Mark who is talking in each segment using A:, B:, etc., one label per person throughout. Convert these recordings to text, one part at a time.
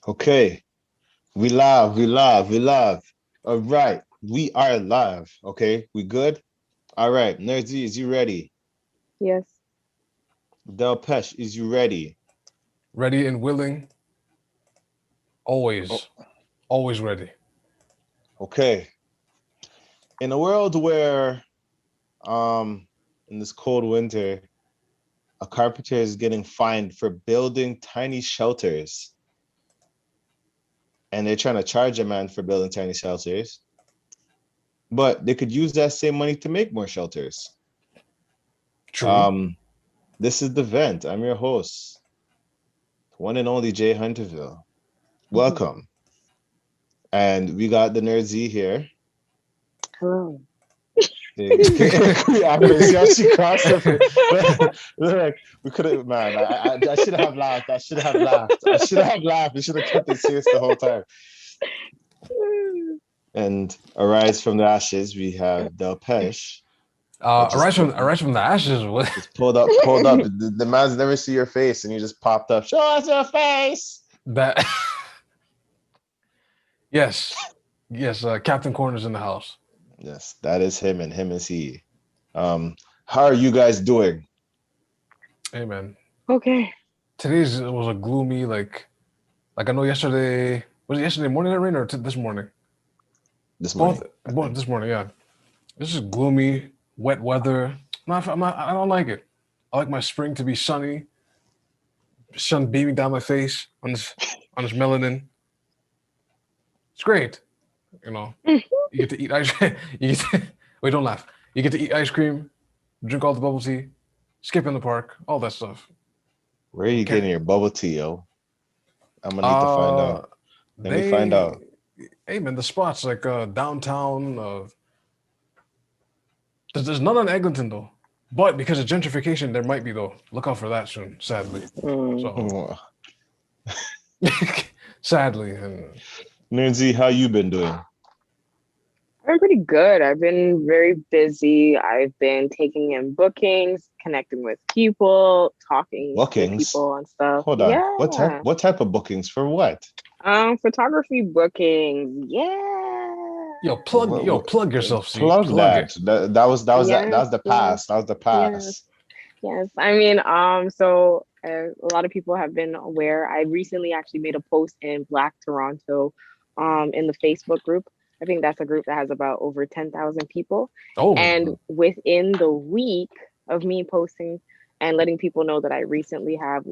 A: Okay, we live. All right, we are live. Okay, we good? All right, Nerdy, is you ready?
B: Yes.
A: Del Pesh, is you ready?
C: Ready and willing,
A: Oh,
C: always, always ready.
A: okay. In a world where, um, in this cold winter, a carpenter is getting fined for building tiny shelters, and they're trying to charge a man for building tiny shelters, but they could use that same money to make more shelters.
C: True.
A: Um, this is the vent. I'm your host, one and only Jay Hunterville.
B: Mhm.
A: Welcome. And we got the Nerd Z here.
B: Hello.
A: I mean, see how she crossed her face. Look, we could have, man. I should have laughed. I should have laughed. I should have laughed. We should have kept it serious the whole time. And arise from the ashes, we have Del Pesh that just
C: Arise from the ashes. What?
A: just pulled up. The man's never see your face, and you just popped up. Show us your face.
C: That? Yes, yes. Captain Corner's in the house.
A: Yes, that is him, and him is he. How are you guys doing?
C: Hey man,
B: Okay.
C: today's was a gloomy like I know yesterday was it yesterday morning that rain or this morning?
A: This
C: Both,
A: morning, I
C: both
A: think.
C: this morning. Yeah, this is gloomy, wet weather. I don't like it. I like my spring to be sunny, sun beaming down my face on this melanin. It's great. You know, you get to eat ice. You get to, wait, don't laugh. You get to eat ice cream, drink all the bubble tea, skip in the park, all that stuff.
A: Where are you
C: Okay.
A: getting your bubble tea, yo? I'm gonna need to find
C: Uh,
A: out. Let me find
C: they,
A: out.
C: hey man, the spots like downtown. There's none on Eglinton though, but because of gentrification, there might be though. Look out for that soon. Sadly,
B: Mm.
C: so sadly, and
A: Nancy, how you been doing?
B: I've been pretty good. I've been very busy. I've been taking in bookings, connecting with people, talking to
A: Bookings?
B: people and stuff.
A: Hold on. What type?
B: Yeah.
A: What type of bookings for what?
B: Photography bookings. Yeah.
C: plug yourself, see,
A: Plug
C: plug
A: that.
C: it.
A: That
B: Yes,
A: was the
B: yes,
A: past. That was the
B: yes.
A: past.
B: Yes, I mean, a lot of people have been aware. I recently actually made a post in Black Toronto, in the Facebook group. I think that's a group that has about over 10,000 people.
C: Oh,
B: And within the week of me posting and letting people know that I recently have,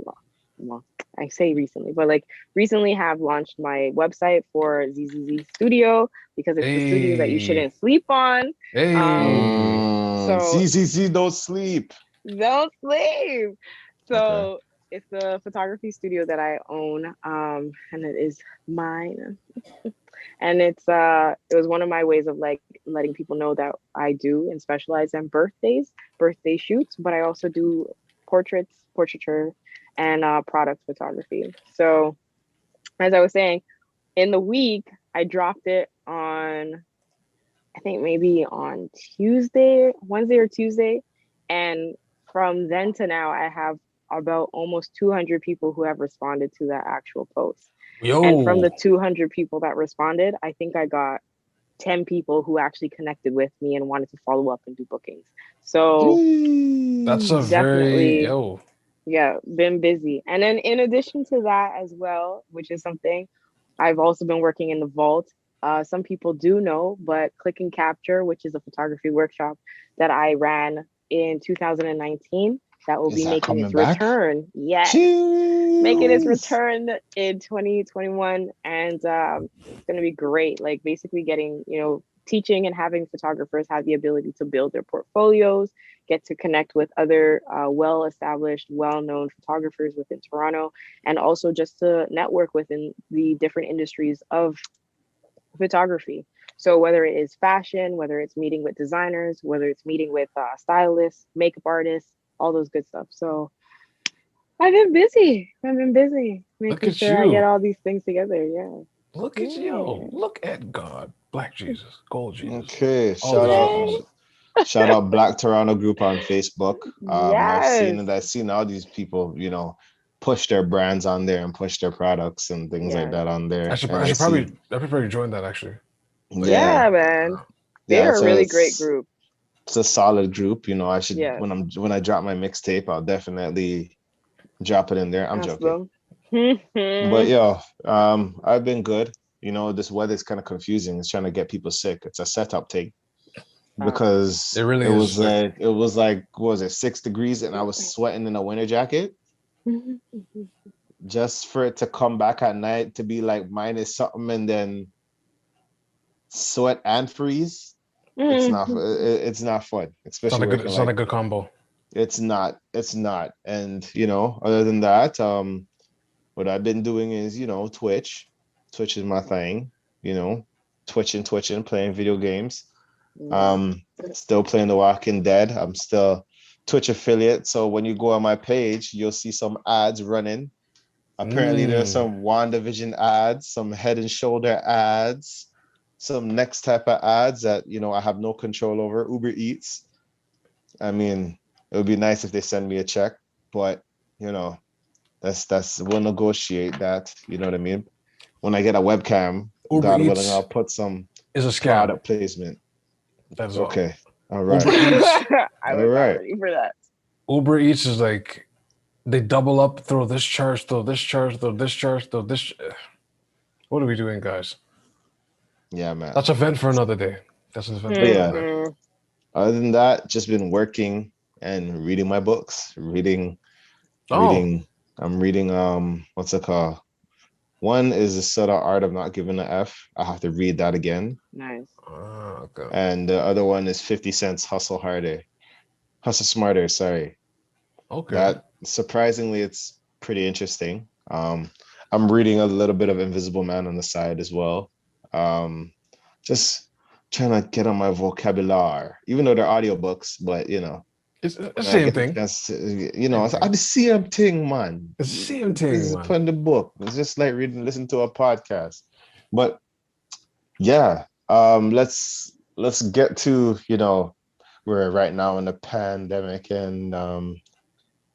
B: well, I say recently, but like recently have launched my website for ZZZ Studio because it's the studio that you
C: hey,
B: shouldn't sleep on. Um,
C: hey.
B: so
A: ZZZ don't sleep.
B: don't sleep.
A: Okay.
B: So it's the photography studio that I own, and it is mine. And it was one of my ways of like letting people know that I do and specialize in birthday shoots, but I also do portraits, portraiture, and product photography. So as I was saying, in the week I dropped it on, I think maybe on Tuesday, Wednesday or Tuesday. And from then to now, I have about almost 200 people who have responded to that actual post. And from the
C: Yo,
B: 200 people that responded, I think I got 10 people who actually connected with me and wanted to follow up and do bookings. So
C: that's a
A: Jeez.
C: very
B: definitely,
C: yo.
B: yeah, been busy. And then in addition to that as well, which is something I've also been working in the vault. Some people do know, but Click and Capture, which is a photography workshop that I ran in 2019, that will
A: Is
B: be
A: that
B: making
A: coming
B: its
A: back?
B: return. Yes, making its
A: Jeez.
B: return in 2021, and it's going to be great. Like basically getting, teaching and having photographers have the ability to build their portfolios, get to connect with other well-established, well-known photographers within Toronto, and also just to network within the different industries of photography. So whether it is fashion, whether it's meeting with designers, whether it's meeting with stylists, makeup artists, all those good stuff. So I've been busy. I've been busy
C: Look
B: making
C: at
B: sure I get
C: you.
B: all these things together. Yeah.
C: Look at you.
B: Yeah.
C: Look at God. Black Jesus. Gold Jesus.
A: Okay.
C: All the
B: Yay.
C: Jesus.
A: Shout out Black Toronto group on Facebook. I've seen
B: Yes.
A: it. I've seen all these people, push their brands on there and push their products and things like that on there.
C: I should
A: And
C: probably join that actually.
B: Yeah, man. They
A: yeah,
B: are a really great group.
A: It's a solid group. You know, I should
B: Yeah.
A: when I drop my mixtape, I'll definitely drop it in there. I'm joking. But yo, I've been good. You know, this weather's kind of confusing. It's trying to get people sick. It's a setup thing because
C: it really is.
A: it was like what was it, 6 degrees, and I was sweating in a winter jacket. Just for it to come back at night to be like minus something and then sweat and freeze. It's not fun, especially
C: it's not a good combo.
A: It's not. And you know, other than that, what I've been doing is, you know, Twitch is my thing, you know, twitching, playing video games. Still playing The Walking Dead. I'm still Twitch affiliate, so when you go on my page, you'll see some ads running. Apparently there's some WandaVision ads, some Head and Shoulder ads, some next type of ads that, you know, I have no control over. Uber Eats. I mean, it would be nice if they send me a check, but you know, we'll negotiate that. You know what I mean? When I get a webcam,
C: Uber
A: God
C: Eats
A: willing, I'll put some
C: is a scam.
A: product placement.
C: That's
A: okay. All right.
B: I was not ready for that.
C: Uber Eats is like they double up, throw this charge, throw this charge, throw this charge, throw this. What are we doing, guys?
A: Yeah, man.
C: That's a vent for another day. That's an event.
A: Yeah. Other than that, just been working and reading my books. I'm reading what's it called? One is The Subtle Art of Not Giving an F. I have to read that again.
B: Nice.
C: Okay.
A: And the other one is 50 Cent's Hustle Smarter, sorry.
C: Okay.
A: That surprisingly it's pretty interesting. I'm reading a little bit of Invisible Man on the side as well. Just trying to get on my vocabulary, even though they're audiobooks, but you know,
C: it's the same thing.
A: You know, it's the same thing, man.
C: It's the same thing, man.
A: Putting the book. It's just like listen to a podcast. But yeah, let's get to, you know, we're right now in a pandemic, and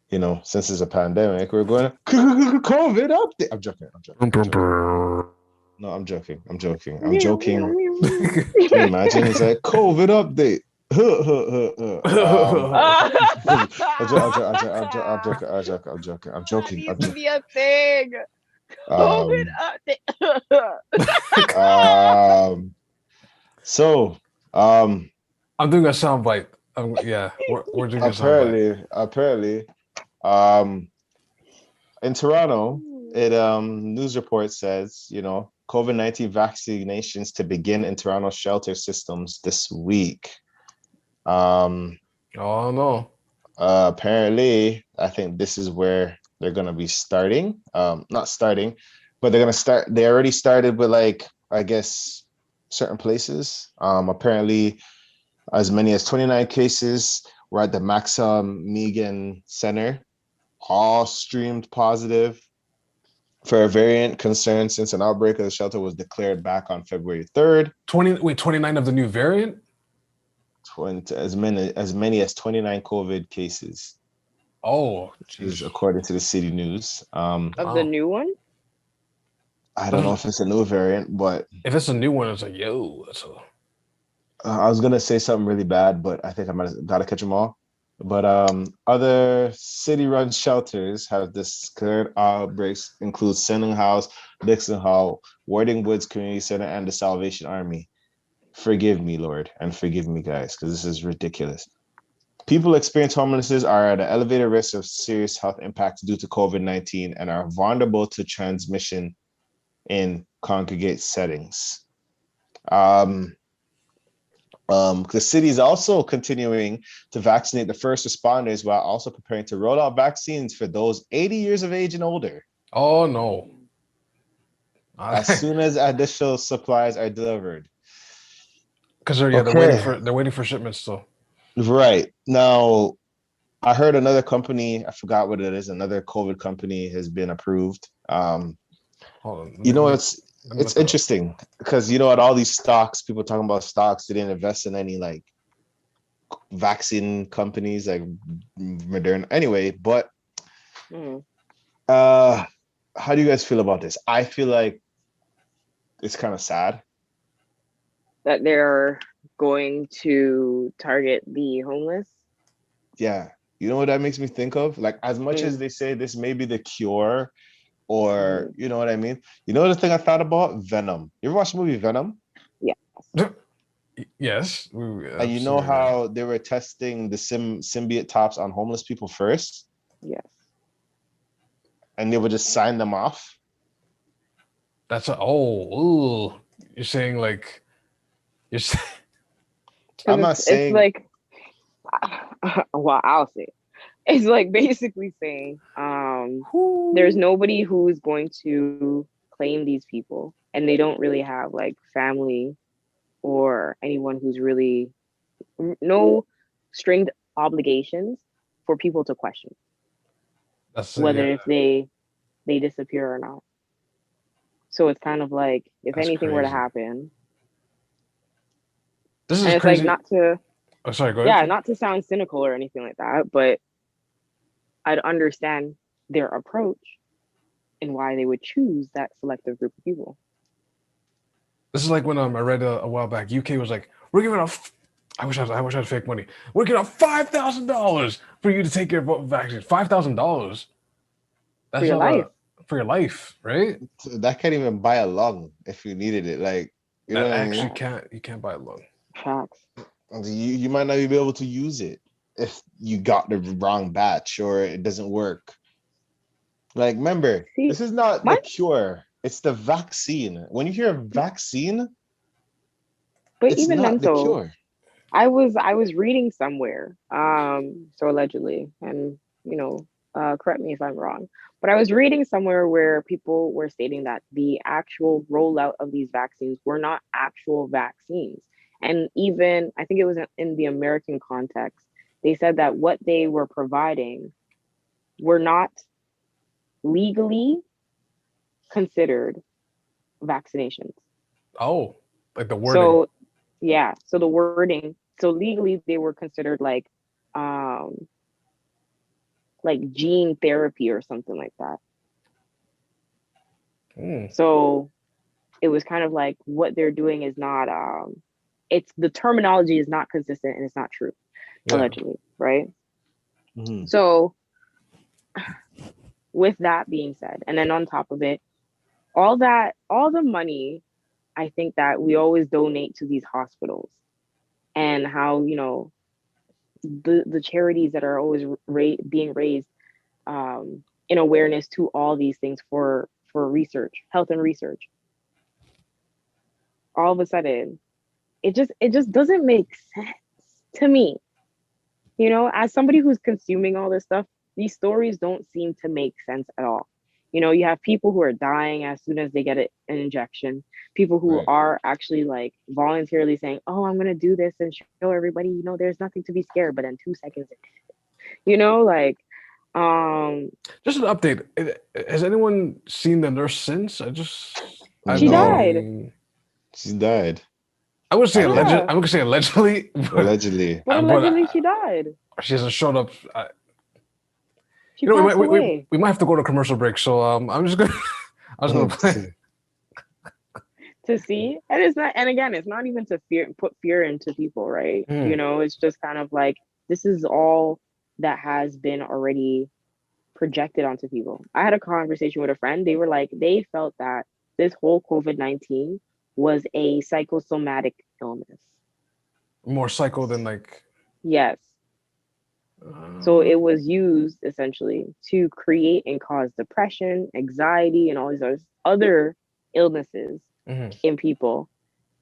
A: you know, since it's a pandemic, we're going to COVID update. I'm joking. No, I'm joking. Can you imagine? It's like COVID update. I'm joking.
B: That needs to be a thing. COVID update.
A: So,
C: I'm doing a soundbite. Yeah, we're doing a soundbite.
A: Apparently, in Toronto, news report says, you know, COVID-19 vaccinations to begin in Toronto shelter systems this week.
C: Oh no.
A: Apparently, I think this is where they're gonna be starting. Not starting, but they're gonna start. They already started with, like, I guess, certain places. Apparently, as many as 29 cases were at the Maximilian Center, all streamed positive for a variant concern since an outbreak of the shelter was declared back on February 3rd.
C: 29 of the new variant?
A: As many as 29 COVID cases.
C: Oh,
A: geez. According to the City News.
B: Of the new one?
A: I don't know if it's a new variant, but
C: if it's a new one, it's like, yo, that's a...
A: I was gonna say something really bad, but I think I might have gotta catch them all. But other city-run shelters have declared outbreaks, include Sending House, Dixon Hall, Warding Woods Community Center, and the Salvation Army. Forgive me, Lord, and forgive me, guys, because this is ridiculous. People experiencing homelessness are at an elevated risk of serious health impacts due to COVID-19 and are vulnerable to transmission in congregate settings. The city is also continuing to vaccinate the first responders while also preparing to roll out vaccines for those 80 years of age and older.
C: Oh no!
A: As soon as additional supplies are delivered,
C: because they're waiting for shipments still.
A: Right now, I heard another company. I forgot what it is. Another COVID company has been approved.
C: Hold on.
A: You know, it's interesting because, you know, at all these stocks, people talking about stocks, they didn't invest in any like vaccine companies like Moderna. Anyway, but How do you guys feel about this? I feel like it's kind of sad.
B: That they're going to target the homeless.
A: Yeah. You know what that makes me think of? Like, as much as
B: Mm,
A: they say this may be the cure, or
B: mm,
A: you know what I mean? You know the thing I thought about? Venom. You ever watch the movie Venom?
B: yes,
C: Yes,
A: And
C: I've
A: you
C: seen
A: know
C: it. Yeah.
A: how they were testing the symbiote tops on homeless people first,
B: yes.
A: and they would just sign them off?
C: That's a ooh. You're saying like you're saying,
A: I'm
B: Because
A: not
B: it's
A: saying
B: like, well, I'll say it's like basically saying, there's
C: whoo.
B: nobody who's going to claim these people, and they don't really have like family or anyone who's really no stringed obligations for people to question
C: That's
B: whether
C: yeah.
B: if they disappear or not. So it's kind of like if
C: That's
B: anything were to
C: crazy.
B: happen,
C: This
B: and
C: is
B: it's like
C: crazy.
B: not to,
C: Oh, sorry. Go
B: yeah,
C: ahead.
B: not to sound cynical or anything like that, but I'd understand their approach and why they would choose that selective group of people.
C: This is like when I read a while back. UK was like, we're giving out. I wish I had fake money. We're giving out $5,000 for you to take your vaccine. $5,000.
B: For
C: That's
B: your
C: not
B: life.
C: a for your life, right?
A: that can't even buy a lung if you needed it. Like, you know
C: That
A: what I mean?
C: actually
B: Yeah,
C: can't. You can't buy a loan.
B: facts.
A: You might not even be able to use it if you got the wrong batch or it doesn't work. Like, remember,
B: See,
A: this is not the
B: my,
A: cure, it's the vaccine. When you hear vaccine,
B: but
A: it's
B: even then
A: not the
B: though,
A: cure.
B: I was reading somewhere, so allegedly, and correct me if I'm wrong, but I was reading somewhere where people were stating that the actual rollout of these vaccines were not actual vaccines. And even I think it was in the American context, they said that what they were providing were not legally considered vaccinations.
C: Oh, like the wording.
B: So yeah, so the wording, so legally they were considered um like gene therapy or something like that.
C: Hmm.
B: So it was kind of like what they're doing is not it's the terminology is not consistent and it's not true,
C: Yeah.
B: allegedly, right?
A: Mhm.
B: So with that being said, and then on top of it, all the money I think that we always donate to these hospitals and how, the charities that are always being raised in awareness to all these things for research, health and research. All of a sudden, it just doesn't make sense to me. As somebody who's consuming all this stuff, these stories don't seem to make sense at all. You have people who are dying as soon as they get an injection, people who
A: Right.
B: are actually like voluntarily saying, "Oh, I'm going to do this and show everybody, there's nothing to be scared," but in 2 seconds, like, um,
C: Just an update. Has anyone seen the nurse since? I
B: she
C: know.
A: No,
B: died.
A: she died.
C: I would say
A: I heard
C: alleged.
B: Yeah,
C: I'm gonna say allegedly,
A: allegedly.
B: but
C: but
B: allegedly she died.
C: she hasn't showed up.
B: She
C: We
B: passed
C: might
B: away.
C: we might have to go to commercial break. So I'm just gonna I was gonna play.
B: To see, and it's not, and again, it's not even to put fear into people, right?
C: Hmm.
B: It's just kind of like this is all that has been already projected onto people. I had a conversation with a friend. They were like, they felt that this whole COVID-19 was a psychosomatic illness.
C: More psycho than like.
B: Yes. So
C: Uh,
B: it was used essentially to create and cause depression, anxiety, and all these other illnesses
C: mhm.
B: in people.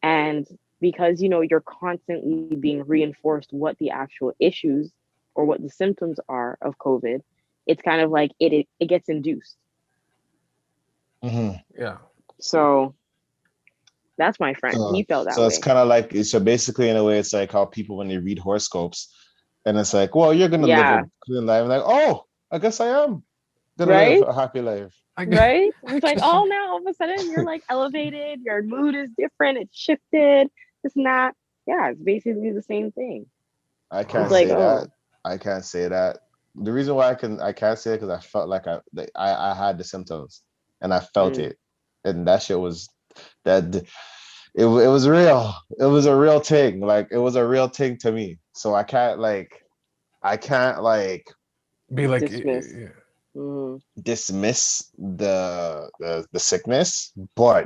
B: And because you're constantly being reinforced what the actual issues or what the symptoms are of COVID, it's kind of like it gets induced.
A: Mhm.
C: Yeah.
B: So that's my friend.
A: So,
B: He felt that
A: so it's
B: way.
A: kind of like, so basically, in a way, it's like how people when they read horoscopes, and it's like, well, you're gonna live a
B: Yeah.
A: clean life. Like, oh, I guess I am gonna live
B: Right.
A: a happy life.
C: I guess,
B: Right. And it's
C: I
B: like,
C: guess
B: oh, now all of a sudden you're like elevated. Your mood is different. It's shifted. It's not. Yeah. It's basically the same thing.
A: I
B: It's
A: can't
C: wow.
B: like,
A: say that.
B: oh,
A: I can't say that. the reason why I can't say it because I felt like I had the symptoms and I felt it, and that shit was that it was real. It was a real thing. Like it was a real thing to me. So I can't like
C: Be like,
B: Dismiss.
A: dismiss the sickness, but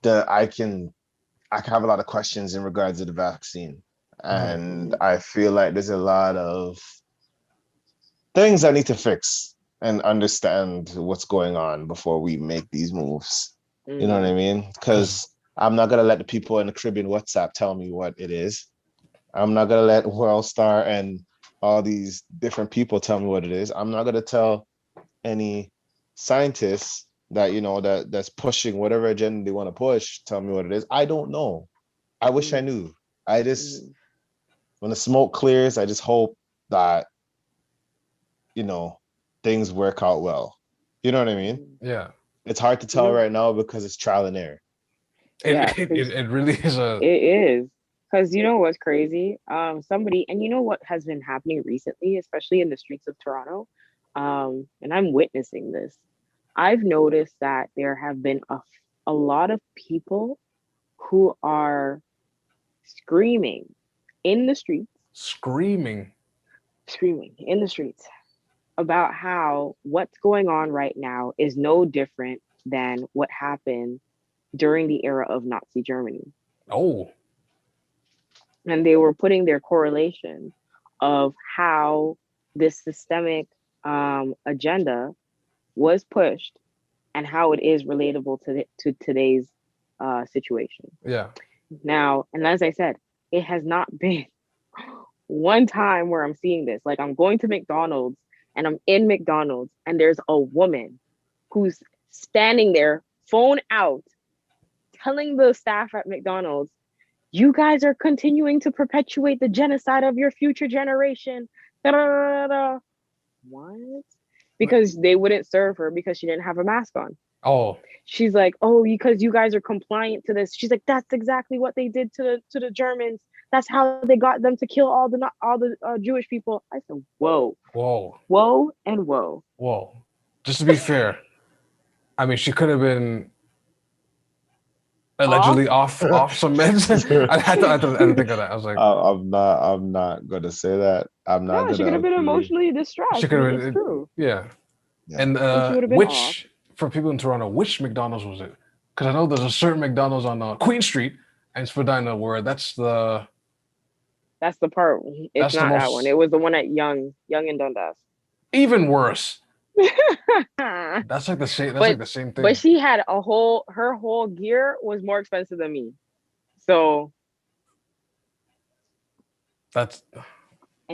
A: the I can have a lot of questions in regards to the vaccine. And I feel like there's a lot of things I need to fix and understand what's going on before we make these moves. You know what I mean? Because I'm not gonna let the people in the Caribbean WhatsApp tell me what it is. I'm not gonna let World Star and all these different people tell me what it is. I'm not gonna tell any scientists that that's pushing whatever agenda they want to push tell me what it is. I don't know. I wish I knew. I just when the smoke clears, I just hope that things work out well. You know what I mean?
C: Yeah.
A: It's hard to tell right now because it's trial and error.
C: It really is
B: It is. Because you know what's crazy? Somebody, and you know what has been happening recently, especially in the streets of Toronto, and I'm witnessing this. I've noticed that there have been a lot of people who are screaming in the streets,
C: screaming
B: in the streets about how what's going on right now is no different than what happened during the era of Nazi Germany.
C: Oh.
B: And they were putting their correlation of how this systemic agenda was pushed and how it is relatable to today's situation.
C: Yeah.
B: Now, and as I said, it has not been one time where I'm seeing this. Like I'm going to McDonald's and I'm in McDonald's and there's a woman who's standing there, phone out, telling the staff at McDonald's, you guys are continuing to perpetuate the genocide of your future generation. Da-da-da-da-da. What? Because they wouldn't serve her because she didn't have a mask on.
C: Oh.
B: She's like, oh, because you guys are compliant to this. She's like, that's exactly what they did to the Germans. That's how they got them to kill all the Jewish people. I said, whoa, and whoa.
C: Just to be fair, I mean, she could have been allegedly off some meds. I had to think of that. I was like,
A: I'm not gonna say that. I'm not gonna.
B: She could have been emotionally distressed.
C: She could have been.
B: It's true.
C: Yeah. And for people in Toronto, which McDonald's was it? Because I know there's a certain McDonald's on Queen Street and Spadina where that's the
B: part. It's not that one. It was the one at Young and Dundas.
C: Even worse. That's like the same. That's like the same thing.
B: But she had her whole gear was more expensive than me. So and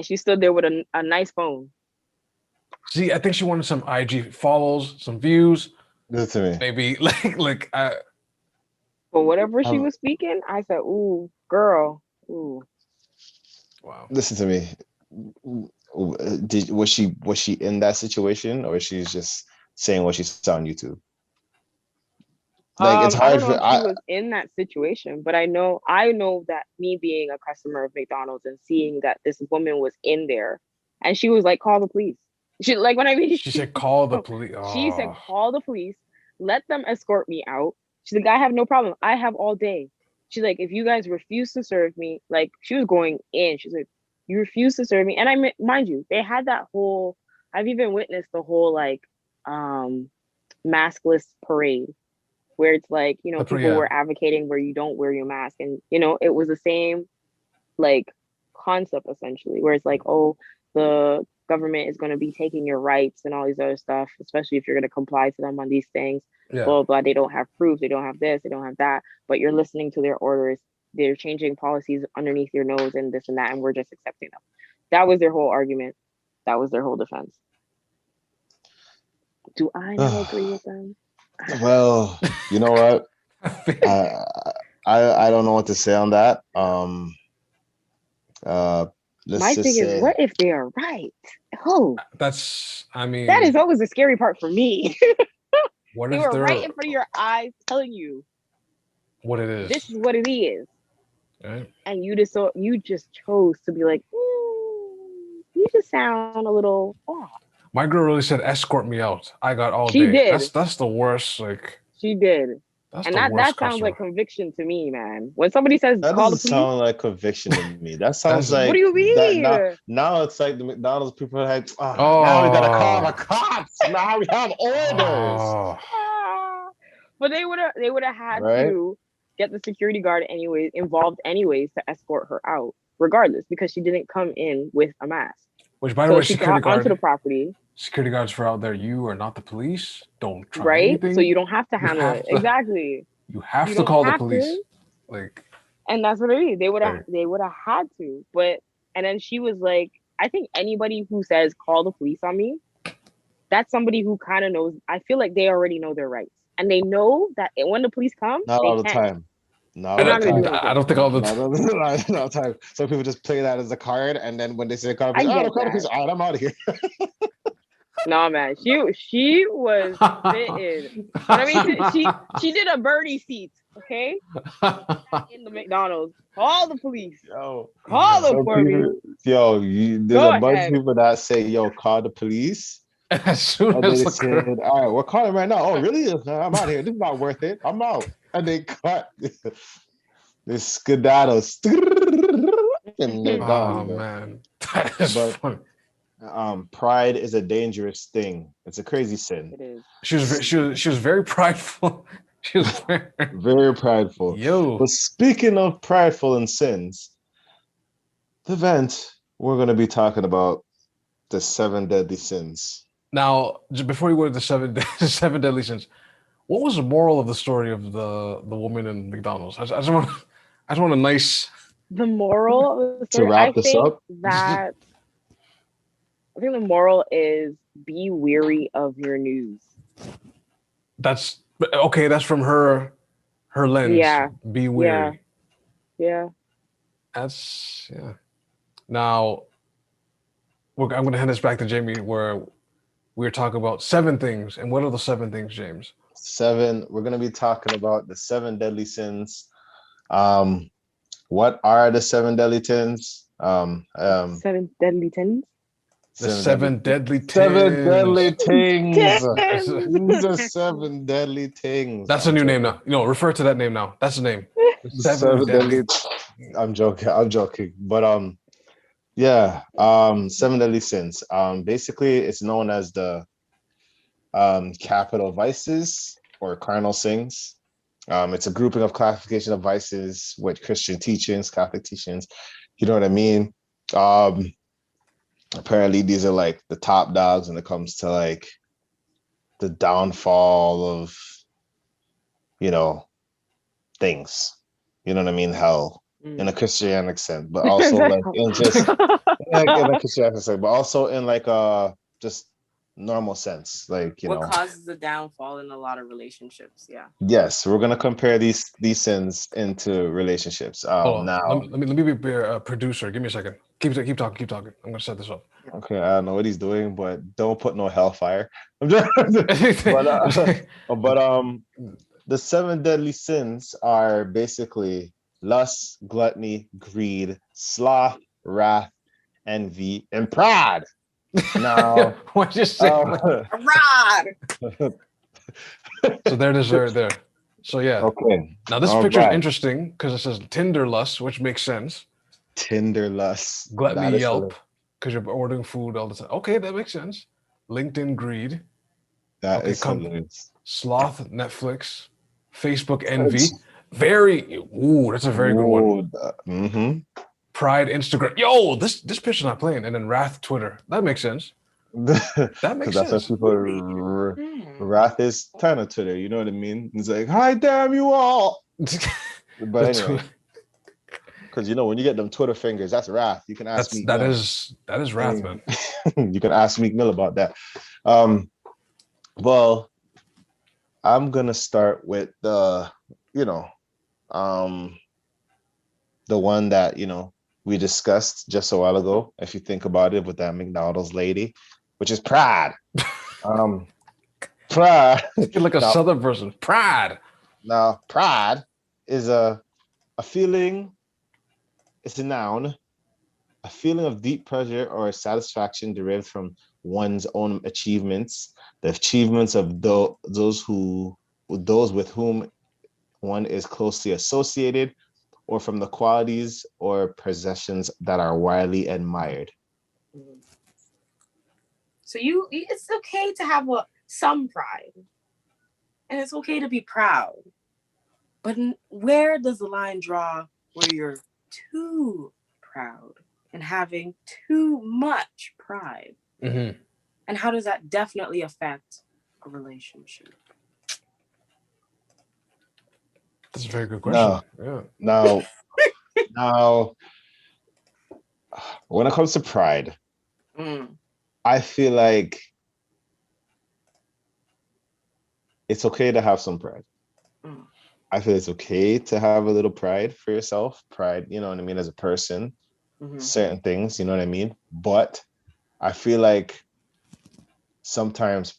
B: she stood there with a nice phone.
C: See, I think she wanted some IG follows, some views.
A: Listen to me.
C: Maybe like
B: But whatever she was speaking, I said, "Ooh, girl, ooh."
C: Wow.
A: Listen to me. Was she in that situation, or she's just saying what she saw on YouTube?
B: Like it's hard. I don't know if she was in that situation, but I know that me being a customer of McDonald's and seeing that this woman was in there, and she was like, "Call the police." She
C: said, "Call the police." Oh.
B: She said, "Call the police. Let them escort me out." She's like, "I have no problem. I have all day." She's like, "If you guys refuse to serve me," like she was going in. She's like, "You refuse to serve me," and I mind you, they had that whole. I've even witnessed the whole like maskless parade, where it's like people were advocating where you don't wear your mask, and it was the same like concept essentially, where it's like, oh, the government is going to be taking your rights and all these other stuff, especially if you're going to comply to them on these things. Blah, blah. They don't have proof. They don't have this. They don't have that. But you're listening to their orders. They're changing policies underneath your nose and this and that, and we're just accepting them. That was their whole argument. That was their whole defense. Do I not agree with them?
A: Well, you know what? I don't know what to say on that.
B: My thing is, what if they are right? Oh,
C: that is
B: always the scary part for me.
C: What
B: they
C: if
B: were right in front of your eyes, telling you
C: what it is.
B: This is what it is,
C: right?
B: And you just chose to be like, you to sound a little off.
C: My girl really said, "Escort me out." I got all
B: She
C: day.
B: did.
C: That's the worst. Like
B: She did.
C: that's
B: And
C: the
B: that
C: worst
B: sounds
C: customer.
B: like conviction to me, man. When somebody says
A: That
B: call the
A: doesn't
B: police,
A: sound like conviction to me. That sounds
C: That's-
B: what
A: like
B: do you
A: that
B: mean?
A: now it's like the McDonald's people are like, now we gotta call the
C: Oh,
A: cops. Now we have orders.
C: oh,
B: Ah. But they would have had
A: Right?
B: to get the security guard involved anyways to escort her out, regardless, because she didn't come in with a mask.
C: which by the
B: So
C: way,
B: she got onto the property,
C: security guards for out there. You are not the police. Don't try
B: right?
C: anything.
B: So you don't have to
C: You
B: handle
C: have
B: it.
C: to-
B: Exactly.
C: You have
B: You
C: to
B: don't
C: call the
B: have
C: police.
B: to.
C: Like
B: And that's what I mean. They would have
C: Right.
B: had to. But and then she was like, I think anybody who says call the police on me, that's somebody who kind of knows. I feel like they already know their rights. And they know that when the police come,
A: Not
B: they
A: all the
B: can't.
A: time. Not
B: They're
A: all
B: not
A: the
B: gonna do
A: time.
C: I
B: anything.
C: don't think all the
A: Not all the time. Some people just play that as a card, and then when they say call the
B: I
A: police,
B: get
A: call the police.
B: that.
A: All right, I'm out of here.
B: No, man. She was spitting. But I mean, she did a birdie seat, okay? In the McDonald's. Call the police.
A: Yo,
B: Call them
A: some
B: for me.
A: people, there's
B: Go
A: a bunch
B: ahead.
A: of people that say, yo, call the police.
C: As soon
A: And
C: as
A: they
C: the
A: said,
C: girl,
A: all right, we're calling right now. Oh, really? I'm out of here. This is not worth it. I'm out. And they cut this skedaddles. And they're
C: oh
A: gone.
C: man, that is
A: But
C: funny.
A: pride is a dangerous thing. It's a crazy sin.
B: It is.
C: She was very prideful. She was very,
A: Very prideful.
C: yo.
A: But speaking of prideful and sins, the event we're going to be talking about the 7 deadly sins.
C: Now, before you go to the seven deadly sins, what was the moral of the story of the woman in McDonald's? I just want a nice.
B: The moral of the
A: To
B: story,
A: wrap this up,
B: I think the moral is be weary of your news.
C: That's okay. That's from her lens.
B: Yeah.
C: Be weary.
B: Yeah.
C: That's yeah. Now, I'm going to hand this back to Jamie, where we were talking about 7 things. And what are the 7 things, James?
A: 7. We're going to be talking about the 7 deadly sins. What are the 7 deadly sins?
B: 7 deadly tins.
C: The 7 deadly things.
A: 7 deadly things.
B: Yes.
A: These are 7 deadly things.
C: That's a new name now. Refer to that name now. That's the name.
A: 7 deadly. I'm joking. But yeah. 7 deadly sins. Basically, it's known as the capital vices or cardinal sins. It's a grouping of classification of vices with Christian teachings, Catholic teachings. You know what I mean? Apparently these are like the top dogs when it comes to like the downfall of, things. You know what I mean? Hell, in a Christianic sense, but also like in just like in a Christianic sense, but also in like just normal sense, like
D: what causes the downfall in a lot of relationships. Yeah.
A: Yes, we're gonna compare these sins into relationships. Now
C: let me be a producer. Give me a second. Keep talking. I'm gonna set this up.
A: Okay, I don't know what he's doing, but don't put no hellfire. I'm just, but the 7 deadly sins are basically lust, gluttony, greed, sloth, wrath, envy, and pride. Now,
C: what you say?
D: Rod.
C: So there it is, right there. So yeah.
A: Okay.
C: Now this picture is interesting because it says Tinder lust, which makes sense.
A: Tinder lust.
C: Gluttony, Yelp, because you're ordering food all the time. Okay, that makes sense. LinkedIn greed.
A: That is hilarious.
C: Sloth, Netflix, Facebook envy. That's a very good one.
A: Mm-hmm.
C: Pride, Instagram. Yo, this picture's not playing. And then wrath, Twitter. That makes sense. That makes sense.
A: That's what people wrath is kind of Twitter. You know what I mean? It's like, hi, damn you all. But anyway, because when you get them Twitter fingers, that's wrath. You can ask me.
C: That is wrath, man.
A: You can ask Meek Mill about that. Well, I'm gonna start with the one that we discussed just a while ago. If you think about it, with that McDonald's lady, which is pride. Pride.
C: You're like a Southern person. Pride.
A: Now, pride is a feeling. It's a noun. a feeling of deep pleasure or satisfaction derived from one's own achievements, the achievements of those with whom one is closely associated, or from the qualities or possessions that are widely admired.
D: So it's okay to have some pride, and it's okay to be proud. But where does the line draw where you're too proud and having too much pride?
C: Mm-hmm.
D: And how does that definitely affect a relationship?
C: That's a very good question.
A: Now, now, when it comes to pride, I feel like it's okay to have some pride. I feel it's okay to have a little pride for yourself. Pride, you know what I mean, as a person, certain things, you know what I mean? But I feel like sometimes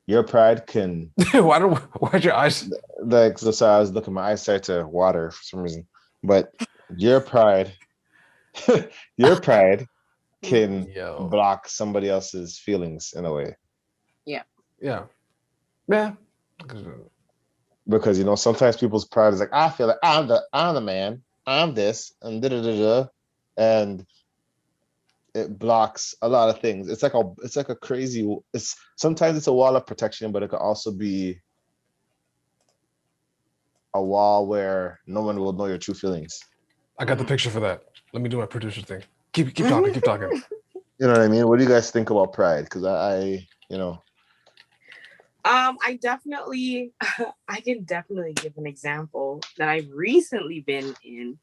A: your pride can
C: why'd your eyes
A: like, so I was looking, my eyes started to water for some reason. But your pride can block somebody else's feelings in a way.
C: Yeah.
A: Because sometimes people's pride is like, I feel like I'm the man, I'm this, and and it blocks a lot of things. It's like a crazy. Sometimes it's a wall of protection, but it could also be a wall where no one will know your true feelings.
C: I got the picture for that. Let me do my producer thing. Keep talking. Keep talking.
A: You know what I mean? What do you guys think about pride? Because I
D: I can definitely give an example that I've recently been in,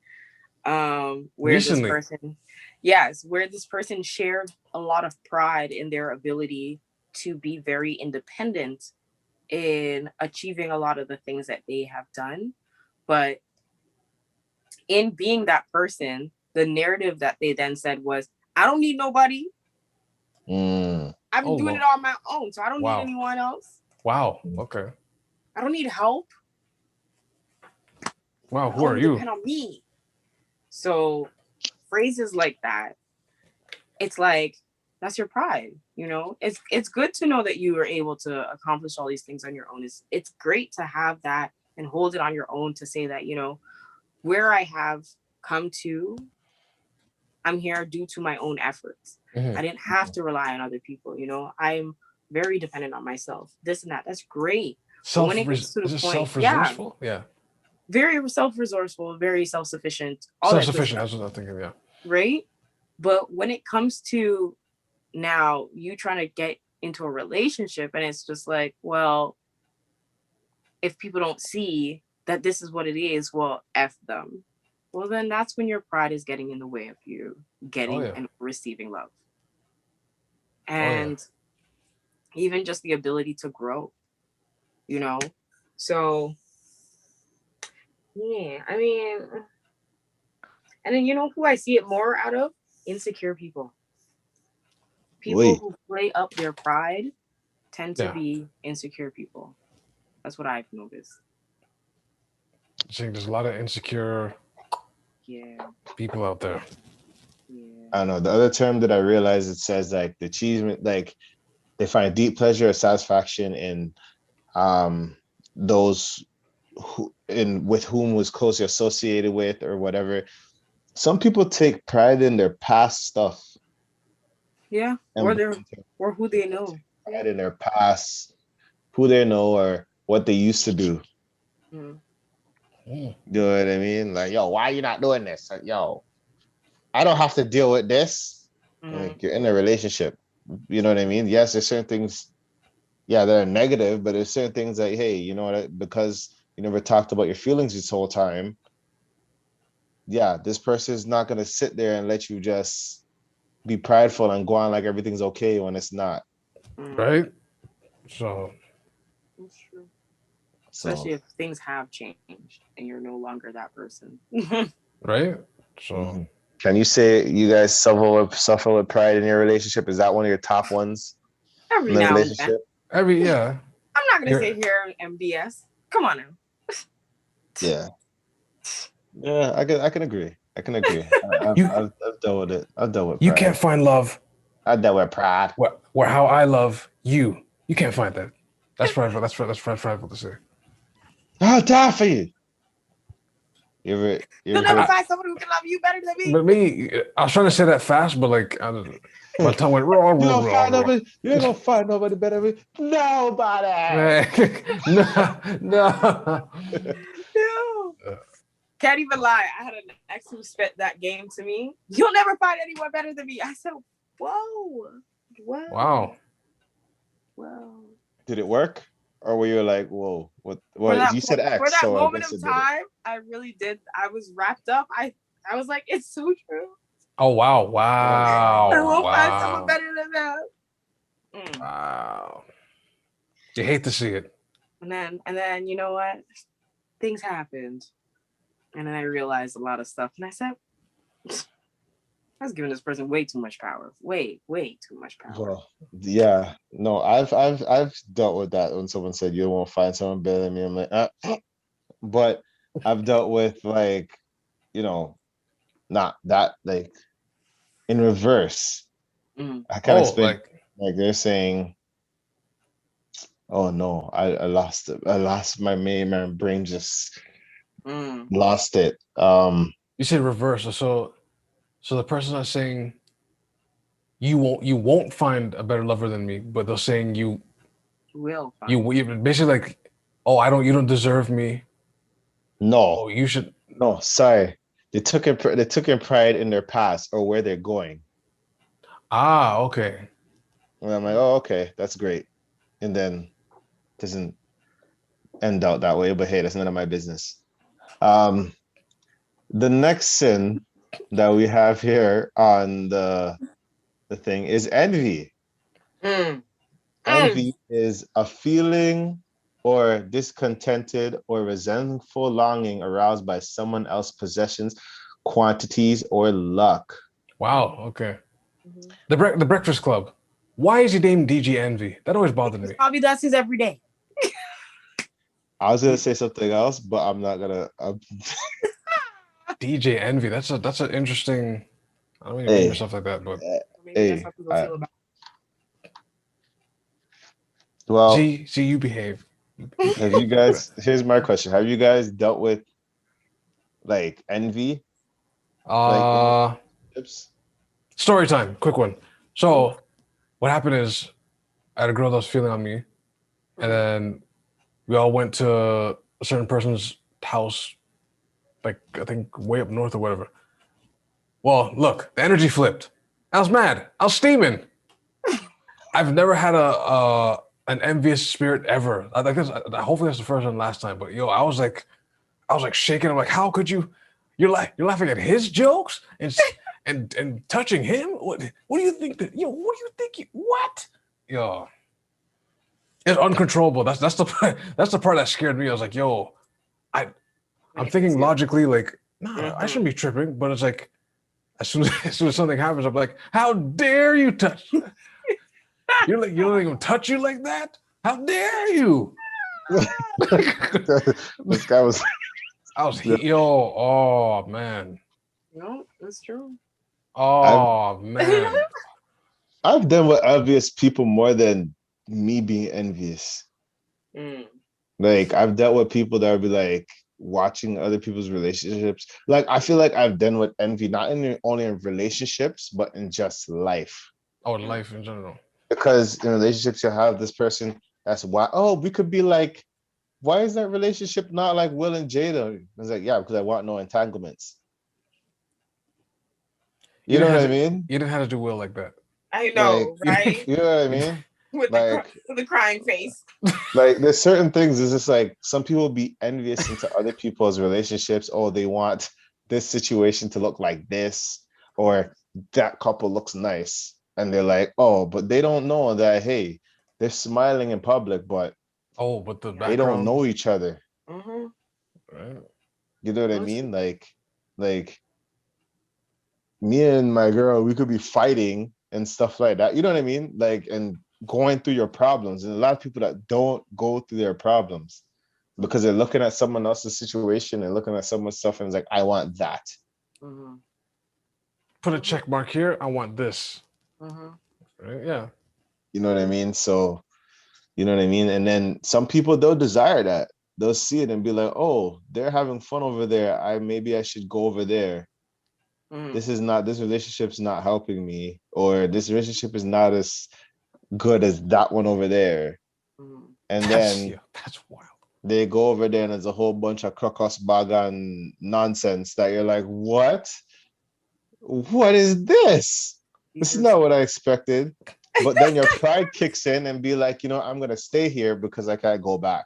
D: where this person shared a lot of pride in their ability to be very independent in achieving a lot of the things that they have done. But in being that person, the narrative that they then said was, I don't need nobody. I've been doing it on my own, so I don't need anyone else.
C: Wow. Okay.
D: I don't need help.
C: Wow. Who are you?
D: Depend on me. So phrases like that, it's like, that's your pride. It's good to know that you are able to accomplish all these things on your own. It's great to have that and hold it on your own, to say that, where I have come to, I'm here due to my own efforts. I didn't have to rely on other people. I'm very dependent on myself. This and that. That's great. When it gets to the point,
C: self-resourceful? Yeah.
D: Very self-resourceful, very self-sufficient.
C: Self-sufficient. That's what I'm thinking. Yeah.
D: Right. But when it comes to now you trying to get into a relationship, and it's just like, well, if people don't see that this is what it is, well, F them. Well, then that's when your pride is getting in the way of you getting and receiving love. And even just the ability to grow, So, yeah, I mean, and then who I see it more out of? Insecure people. People who play up their pride tend to be insecure people. That's what I've noticed.
C: I think there's a lot of insecure people out there.
A: I don't know. The other term that I realized, it says like the achievement, like they find deep pleasure or satisfaction in those with whom was closely associated with or whatever. Some people take pride in their past stuff.
D: Yeah, or who they know.
A: Pride in their past, who they know, or what they used to do. You know what I mean? Like, yo, why are you not doing this? Like, yo, I don't have to deal with this. Like, you're in a relationship. You know what I mean? Yes, there's certain things, that are negative, but there's certain things like, hey, you know what? Because you never talked about your feelings this whole time. Yeah, this person is not gonna sit there and let you just be prideful and go on like everything's okay when it's not.
C: Right? So
D: that's true. Especially if things have changed and you're no longer that person.
C: Right? So
A: can you say you guys suffer with pride in your relationship? Is that one of your top ones?
D: Every now and then. I'm not gonna sit here and BS. Come on now.
A: Yeah, I can agree. I can agree.
C: You
A: I've dealt with it. I've dealt with
C: you
A: pride.
C: can't find love
A: I've dealt with pride.
C: where how I love you. You can't find that. That's prideful. That's prideful to say.
A: I'll die for you. You ever
D: You'll never
A: heard?
D: find someone who can love you better than me.
C: But me, I was trying to say that fast, but like my tongue went raw,
A: You don't find
C: raw.
A: nobody. You ain't gonna find nobody better than me. Nobody.
C: No, no.
D: No. Can't even lie. I had an ex who spit that game to me. You'll never find anyone better than me. I said, whoa.
C: Wow.
A: Did it work, or were you like, whoa? What? You said X.
D: For that
A: so
D: moment of time, I really did. I was wrapped up. I was like, it's so true.
C: Oh wow,
D: I won't find
C: wow.
D: someone better than that.
C: Wow. You hate to see it.
D: And then you know what? Things happened. And then I realized a lot of stuff. And I said, I was giving this person way too much power. Way too much power.
A: Well, yeah, no, I've dealt with that when someone said you won't find someone better than me. I'm like, but I've dealt with like, not that like in reverse. I can't explain. Like they're saying, oh no, I lost it. I lost my brain just lost it.
C: You said reverse, so the person is saying you won't find a better lover than me, but they're saying you
D: will find.
C: You basically like, oh, you don't deserve me.
A: No.
C: Oh, you should.
A: No, sorry. They took in pride in their past or where they're going.
C: Ah, okay.
A: And I'm like, oh, okay, that's great. And then doesn't end out that way, but hey, that's none of my business. The next sin that we have here on the thing is envy. Envy is a feeling or discontented or resentful longing aroused by someone else's possessions, quantities, or luck.
C: Wow, okay. The Breakfast Club. Why is he named DJ Envy? That always bothered me.
D: Probably does his every day.
A: I was gonna say something else, but I'm not gonna.
C: DJ Envy. That's an interesting. I don't even name yourself like that, but
A: hey, well,
C: see, you behave.
A: Have you guys? Here's my question: have you guys dealt with like envy?
C: Story time. Quick one. So, what happened is, I had a girl that was feeling on me, and then we all went to a certain person's house, like I think way up north or whatever. Well, look, the energy flipped. I was mad. I was steaming. I've never had an envious spirit ever. Hopefully that's the first and last time. But I was like shaking. I'm like, how could you? You're laughing at his jokes and touching him. What do you think that? What do you think? What? Yo, it's uncontrollable. That's the part that scared me. I was like, I'm thinking logically, like, nah, I shouldn't be tripping. But it's like, as soon as something happens, I'm like, how dare you touch? You don't let him touch you like that? How dare you?
A: This guy was.
C: Oh man.
D: No, that's true.
C: Oh man.
A: I've done with obvious people more than me being envious. Like I've dealt with people that would be like watching other people's relationships. Like I feel like I've done with envy, not only in relationships, but in just life.
C: Oh, life in general.
A: Because in relationships, you have this person that's why. Oh, we could be like, why is that relationship not like Will and Jada? It's like, yeah, because I want no entanglements. You know what I mean?
C: You didn't have to do Will like that.
D: I know, right?
A: You know what I mean?
D: With the crying face.
A: Like there's certain things. It's just like some people be envious into other people's relationships. Oh, they want this situation to look like this, or that couple looks nice, and they're like, oh, but they don't know that. Hey, they're smiling in public, but they don't know each other.
C: Right.
A: You know what I mean? Like me and my girl, we could be fighting and stuff like that. You know what I mean? Like, and going through your problems. And a lot of people that don't go through their problems because they're looking at someone else's situation and looking at someone's stuff and it's like, I want that.
D: Mm-hmm.
C: Put a check mark here. I want this.
D: Mm-hmm.
C: Right? Yeah.
A: You know what I mean? So, you know what I mean? And then some people, they'll desire that. They'll see it and be like, oh, they're having fun over there. Maybe I should go over there.
D: Mm-hmm.
A: This relationship's not helping me, or this relationship is not as good as that one over there.
D: Mm-hmm.
A: And then
C: That's wild.
A: they go over there and there's a whole bunch of crocus bag and nonsense that you're like, what? What is this? This is not what I expected. But then your pride kicks in and be like, I'm gonna stay here because I can't go back.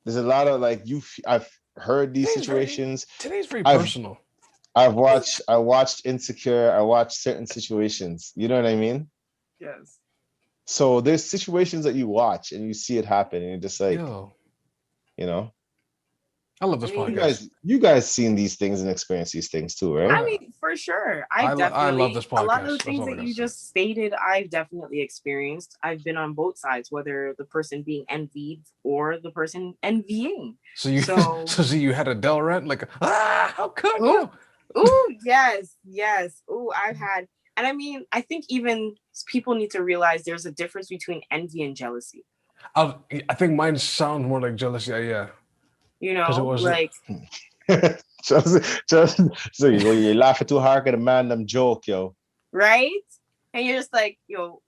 A: There's a lot of like I've heard these situations.
C: Today's very personal.
A: I watched Insecure. I watched certain situations. You know what I mean?
D: Yes.
A: So there's situations that you watch and you see it happen, and you're just like,
C: I love this podcast.
A: You guys seen these things and experienced these things too, right?
D: I mean, for sure. I
C: love this podcast.
D: A lot of the things that you just stated, I've definitely experienced. I've been on both sides, whether the person being envied or the person envying.
C: So you had a Dell rent, like, how could you?
D: Ooh, yes. Ooh, I've had, and I mean, I think even people need to realize there's a difference between envy and jealousy.
C: I think mine sounds more like jealousy. Yeah.
D: You know, like
A: just so you're laughing too hard at a man them joke, yo.
D: Right? And you're just like, yo,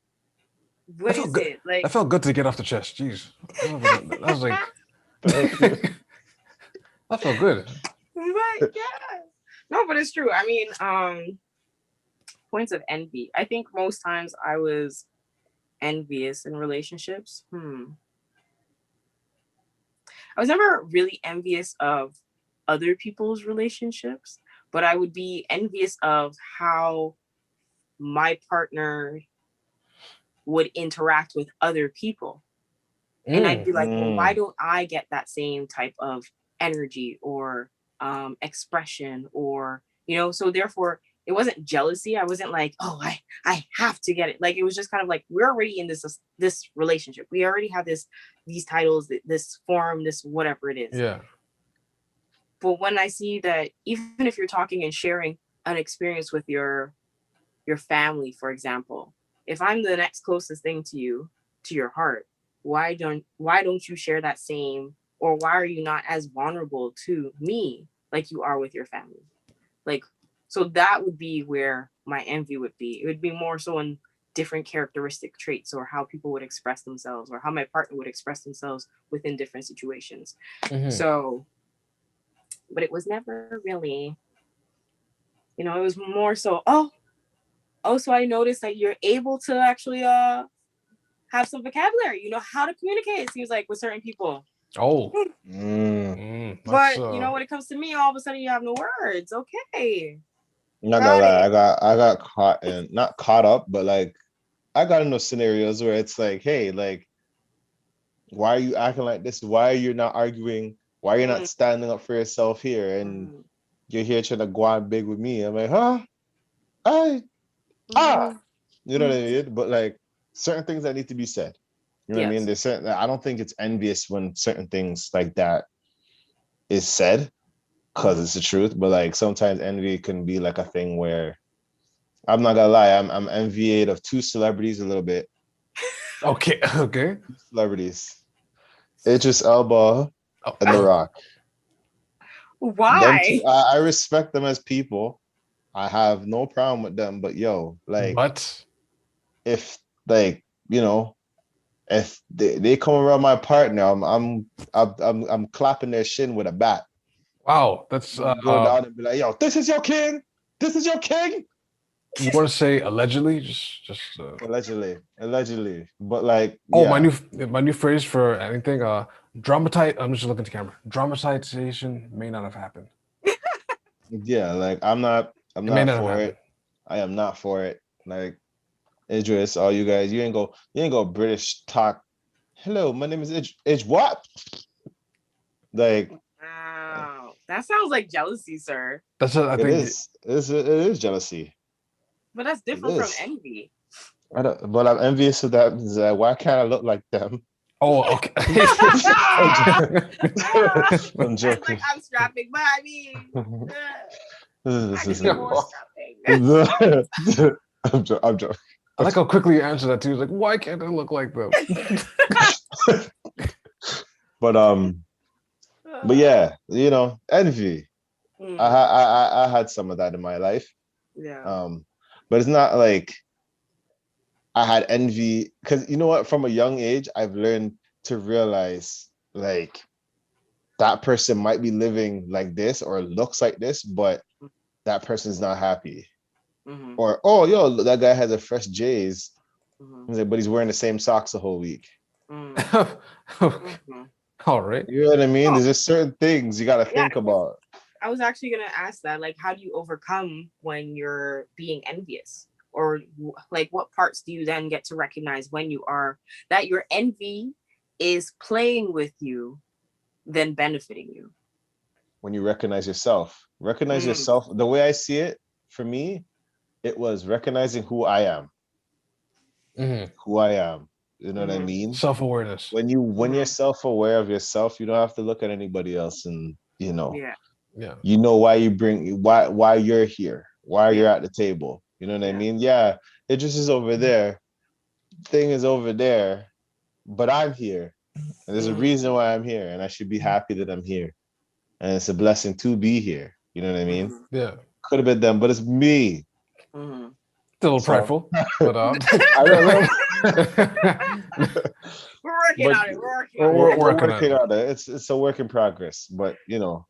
D: what is it? Like,
C: that felt good to get off the chest. Jeez. That was like that felt good.
D: But yeah. No, but it's true. I mean, points of envy. I think most times I was envious in relationships. I was never really envious of other people's relationships, but I would be envious of how my partner would interact with other people. And I'd be like, well, why don't I get that same type of energy or expression, or, so therefore it wasn't jealousy. I wasn't like, oh, I have to get it. Like, it was just kind of like, we're already in this relationship. We already have these titles, this form, this whatever it is.
C: Yeah.
D: But when I see that, even if you're talking and sharing an experience with your family, for example, if I'm the next closest thing to you, to your heart, why don't you share that same, or why are you not as vulnerable to me like you are with your family? Like, so that would be where my envy would be. It would be more so in different characteristic traits, or how people would express themselves, or how my partner would express themselves within different situations. So, but it was never really, it was more so, so I noticed that you're able to actually have some vocabulary, how to communicate, it seems like, with certain people.
C: But
D: when it comes to me, all of a sudden you have no words. Okay.
A: Not gonna lie, I got caught and not caught up, but like I got in those scenarios where it's like, hey, like, why are you acting like this? Why are you not arguing? Why are you not standing up for yourself here? And you're here trying to go on big with me. I'm like, huh? You know what I mean? But like certain things that need to be said. You know what I mean? There's certain, I don't think it's envious when certain things like that is said, because it's the truth. But like sometimes envy can be like a thing where, I'm not gonna lie, I'm envious of two celebrities a little bit.
C: Okay. Two
A: celebrities. Idris Elba and The Rock.
D: Why?
A: I respect them as people. I have no problem with them, but if like, if they come around my partner, I'm clapping their shin with a bat.
C: Wow, that's
A: go down and be like, yo, this is your king. This is your king.
C: You want to say allegedly? Just
A: allegedly, but like,
C: my new phrase for anything, dramatize. I'm just looking at the camera. Dramatization may not have happened.
A: Yeah, like I'm not for it. I am not for it. Like, Idris, all you guys, you ain't go British talk. Hello, my name is Idris. What? Like,
D: wow, that sounds like jealousy, sir.
C: That's what I think.
A: It is jealousy.
D: But that's different from envy.
A: But I'm envious of that. Why can't I look like them?
C: Oh, okay.
A: I'm
D: It's
A: joking.
D: like I'm strapping, but I mean, I can be
C: Yeah.
D: more strapping.
A: I'm joking.
C: I like how quickly you answer that too. It's like, why can't I look like them?
A: But yeah, envy.
D: Mm,
A: I had some of that in my life.
D: yeah.
A: But it's not like I had envy, because you know what? From a young age, I've learned to realize like that person might be living like this or looks like this, but that person's not happy.
D: Mm-hmm.
A: Or, oh, yo, that guy has a fresh J's,
D: Mm-hmm.
A: but he's wearing the same socks the whole week.
D: Mm-hmm.
C: All right.
A: You know what I mean?
D: Oh.
A: There's just certain things you got to
D: Yeah.
A: think about.
D: I was actually gonna ask that, like, how do you overcome when you're being envious, or like, what parts do you then get to recognize when you are that your envy is playing with you, then benefiting you?
A: When you recognize yourself, the way I see it, for me, it was recognizing who I am. Who I am. You know what I mean?
C: Self-awareness.
A: When you're self-aware of yourself, you don't have to look at anybody else, and
D: Yeah.
A: you know why you're here, why you're at the table. You know what I mean? Yeah, it just is over there. Thing is over there, but I'm here. And there's a reason why I'm here, and I should be happy that I'm here. And it's a blessing to be here. You know what I mean?
C: Yeah.
A: Could have been them, but it's me.
C: Still a little
A: So-
C: prideful, but
A: I don't know.
D: We're working
A: But
D: on it. We're working
C: we're
D: on
A: We're
D: it.
A: working on it. It's a work in progress, but
D: Right.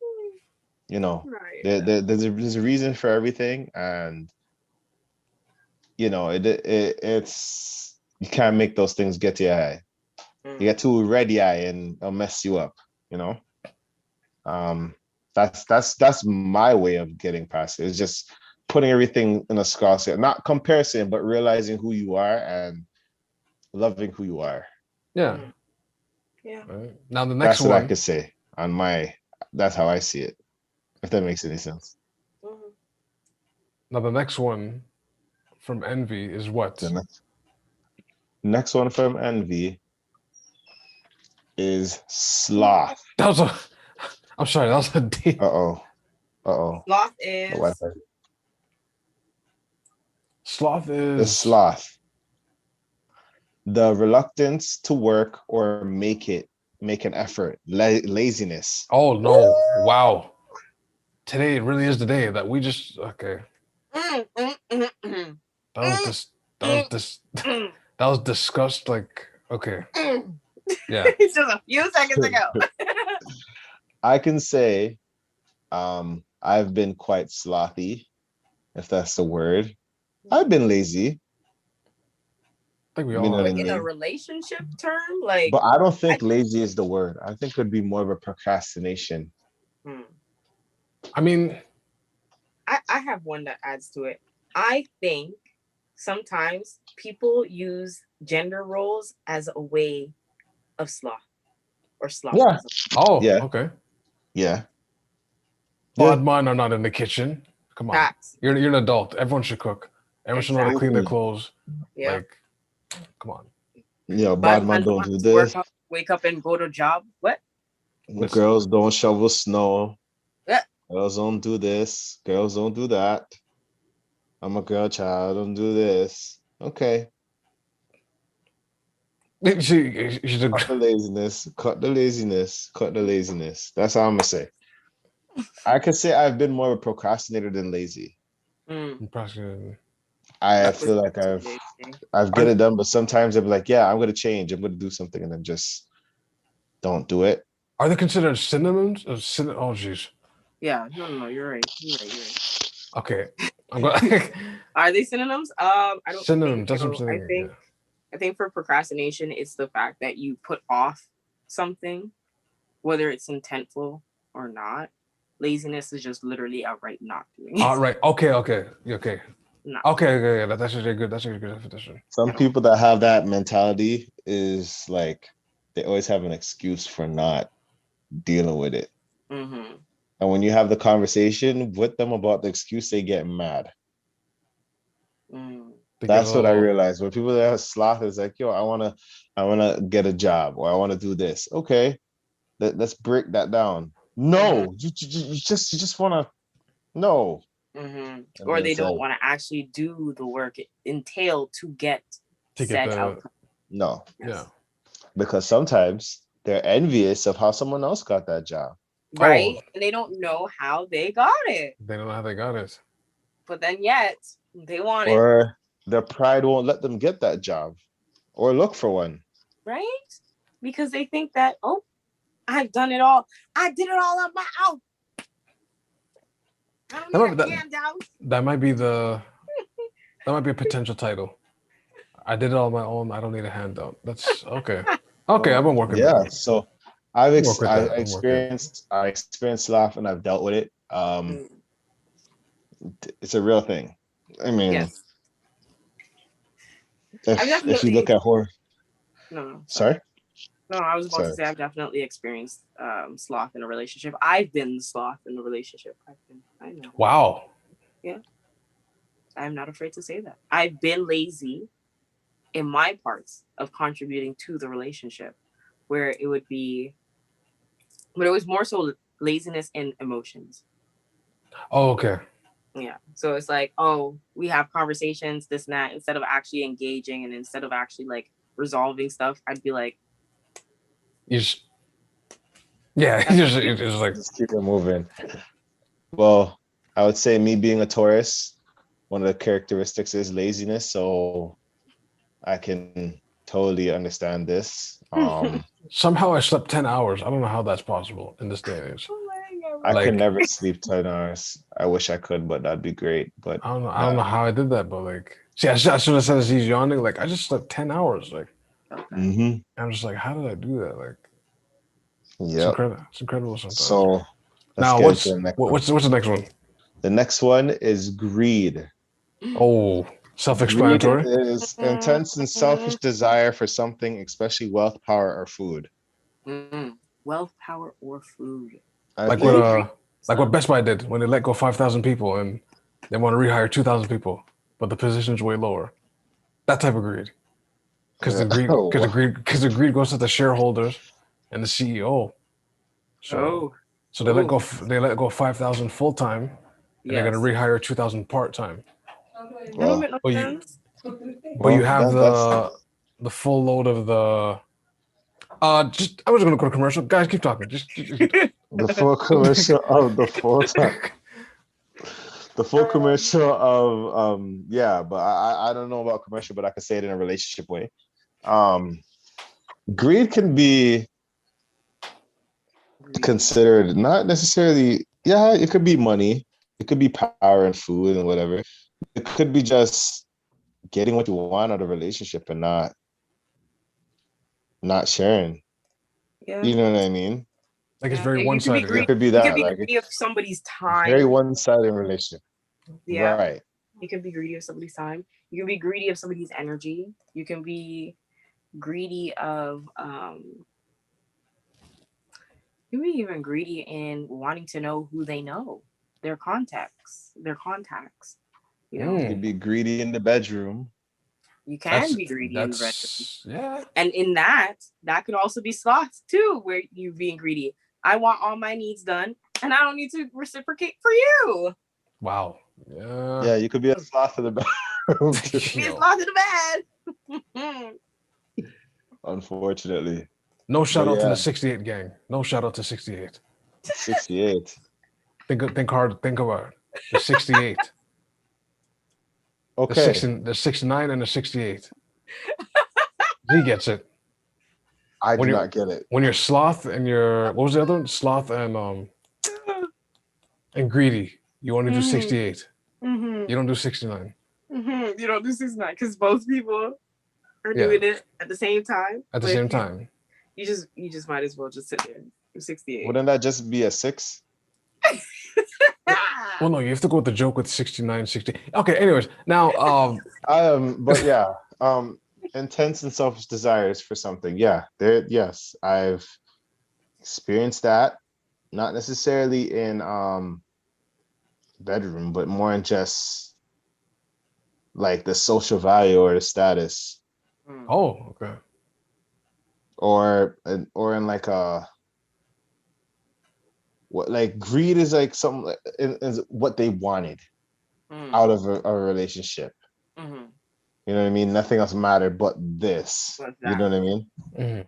A: there's a reason for everything, and it's you can't make those things get to your eye. You get too ready eye and it'll mess you up. That's my way of getting past it. It's just putting everything in a scale, not comparison, but realizing who you are and loving who you are.
C: yeah.
D: Yeah.
C: Right. Now the next
A: That's what I
C: one.
A: could say that's how I see it, if that makes any sense.
C: Now the next one from envy is what?
A: The next one from envy is sloth.
C: That was a. I'm sorry. That was a deep.
A: Uh-oh.
D: Sloth
A: The
D: is
A: Wi-Fi.
C: Sloth
A: The
C: is.
A: sloth. The reluctance to work or make an effort. Laziness.
C: Oh no! Wow. Today really is the day that we just okay. That was this. That was this. That was discussed. Like okay. Yeah.
D: It's just a few seconds ago.
A: I can say I've been quite slothy, if that's the word. I've been lazy.
C: I think we
A: You
C: all
A: know
C: have.
A: what I
D: In a
A: mean?
D: relationship term, like,
A: But I don't think lazy is the word. I think it would be more of a procrastination.
C: I mean,
D: I have one that adds to it. I think sometimes people use gender roles as a way of sloth or sloth.
A: Yeah.
C: oh,
A: Yeah.
C: okay.
A: Yeah.
C: Bad men are not in the kitchen. Come on.
D: Facts.
C: You're an adult. Everyone should cook. Everyone should know how to clean their clothes.
D: Yeah.
C: Like, come on.
A: Yeah, bad man don't do this.
D: Wake up and go to job. What?
C: Listen.
A: Girls don't shovel snow.
D: Yeah.
A: Girls don't do this. Girls don't do that. I'm a girl child. Don't do this. Okay.
C: She's a,
A: Cut the laziness. Cut the laziness. Cut the laziness. That's all I'm gonna say. I could say I've been more of a procrastinator than lazy. I feel like I've get it done, but sometimes I'm like, yeah, I'm gonna change. I'm gonna do something, and then just don't do it.
C: Are they considered synonyms? Oh, jeez.
D: Yeah, no, you're right. You're right.
C: Okay, I'm going.
D: Are they synonyms? I don't
C: synonyms.
D: think
C: That's
D: so.
C: what I'm saying.
D: I think for procrastination, it's the fact that you put off something, whether it's intentful or not. Laziness is just literally outright not doing it.
C: All right. Okay. No. Okay. That's a good definition.
A: Some people that have that mentality is like they always have an excuse for not dealing with it.
D: Mm-hmm.
A: And when you have the conversation with them about the excuse, they get mad. That's what I realized. When people that have sloth is like, yo, I want to I want to get a job or I want to do this. Okay, let's break that down. No, you just want to no. And
D: Or
A: then
D: they
A: it's
D: don't
A: like,
D: want to actually do the work it entailed to get
C: To get
D: said
C: the
D: outcome.
A: no,
C: yeah.
A: because sometimes they're envious of how someone else got that job.
D: Right?
C: Oh.
D: And they don't know how they got it.
C: They don't know how they got it.
D: But then yet they want it.
A: Or their pride won't let them get that job or look for one.
D: Right? Because they think that, oh, I've done it all. I did it all on my own. I don't need a handout.
C: That might be a potential title. I did it on my own. I don't need a handout. That's okay. Okay, I've been working
A: Yeah,
C: that.
A: so I experienced sloth and I've dealt with it. It's a real thing. I mean,
D: yes.
A: if you look at horror.
D: No.
A: Sorry?
D: No, I was about to say I've definitely experienced sloth in a relationship. I've been the sloth in a relationship. I know.
C: Wow.
D: Yeah. I'm not afraid to say that. I've been lazy in my parts of contributing to the relationship, where it would be, but it was more so laziness and emotions.
C: Oh, okay.
D: Yeah. So it's like, oh, we have conversations, this and that, instead of actually engaging and instead of actually like resolving stuff, I'd be like,
C: you just
A: just keep it moving. Well, I would say me being a Taurus, one of the characteristics is laziness. So I can totally understand this.
C: Somehow I slept 10 hours. I don't know how that's possible in this day and age.
A: I could never sleep 10 hours. I wish I could, but that'd be great. But
C: I don't know how I did that, but like, see, I should have said as he's yawning, like I just slept 10 hours. Like, I'm just like, how did I do that? Like, it's incredible sometimes.
A: So
C: now what's the next one?
A: The next one is greed.
C: Oh, self-explanatory.
A: Greed is intense and selfish desire for something, especially wealth, power, or food.
D: Wealth, power, or food.
C: Like what Best Buy did when they let go 5,000 people and they want to rehire 2,000 people, but the position's way lower. That type of greed. Because the greed goes to the shareholders and the CEO. So they let go 5,000 full time, and they're gonna rehire 2,000 part time.
A: Well,
C: but you have the full load of the. I was gonna go to commercial. Guys, keep talking. Just
A: the full commercial of the full time. The full commercial of but I don't know about commercial, but I can say it in a relationship way. Greed can be considered not necessarily, it could be money, it could be power and food and whatever. It could be just getting what you want out of a relationship and not sharing.
D: Yeah.
A: You know what I mean?
C: Like it's very one-sided.
A: It could be that.
D: You could be greedy of somebody's time.
A: Very one-sided relationship.
D: Yeah.
A: Right.
D: You can be greedy of somebody's time. You can be greedy of somebody's energy. You can be greedy of you can be even greedy in wanting to know who they know, their contacts. You know,
A: you could be greedy in the bedroom.
D: You can be greedy in the bedroom.
C: Yeah.
D: And in that could also be sloth too, where you being greedy. I want all my needs done, and I don't need to reciprocate for you.
C: Wow.
A: Yeah, you could be a sloth in the bedroom.
D: Be a sloth in the bed.
A: Unfortunately.
C: No shout out to the 68 gang. No shout out to 68.
A: 68.
C: Think hard. Think about it. The 68.
A: Okay.
C: The 69 and the 68. He gets it.
A: I do not get it.
C: When you're sloth and what was the other one? Sloth and greedy. You only do 68. You don't do 69.
D: You don't do 69 because both people are doing it at the same time.
C: At the same time.
D: You just might as well just sit there. You're 68.
A: Wouldn't that just be a 6?
C: Well, no, you have to go with the joke with 69, 60. Okay, anyways, now
A: but yeah, intense and selfish desires for something. Yeah, yes, I've experienced that. Not necessarily in bedroom, but more in just like the social value or the status.
C: Oh, okay.
A: or in like a what, like greed is like something is what they wanted out of a relationship.
D: Mm-hmm.
A: You know what I mean? Nothing else mattered but this.
D: What's
A: You know what I mean?
C: Mhm.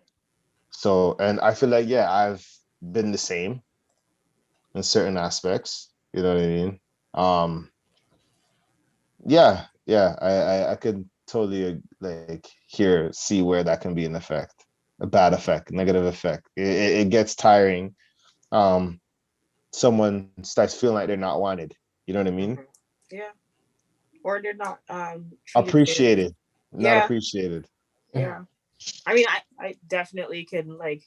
A: So, and I feel like, yeah, I've been the same in certain aspects. You know what I mean? Yeah, I could totally like see where that can be an effect, a bad effect, negative effect. It gets tiring. Someone starts feeling like they're not wanted. You know what I mean?
D: Mhm. Yeah. Or they're not treated fairly.
A: Appreciated, not
D: Yeah.
A: appreciated.
D: Yeah. I mean, I definitely can, like,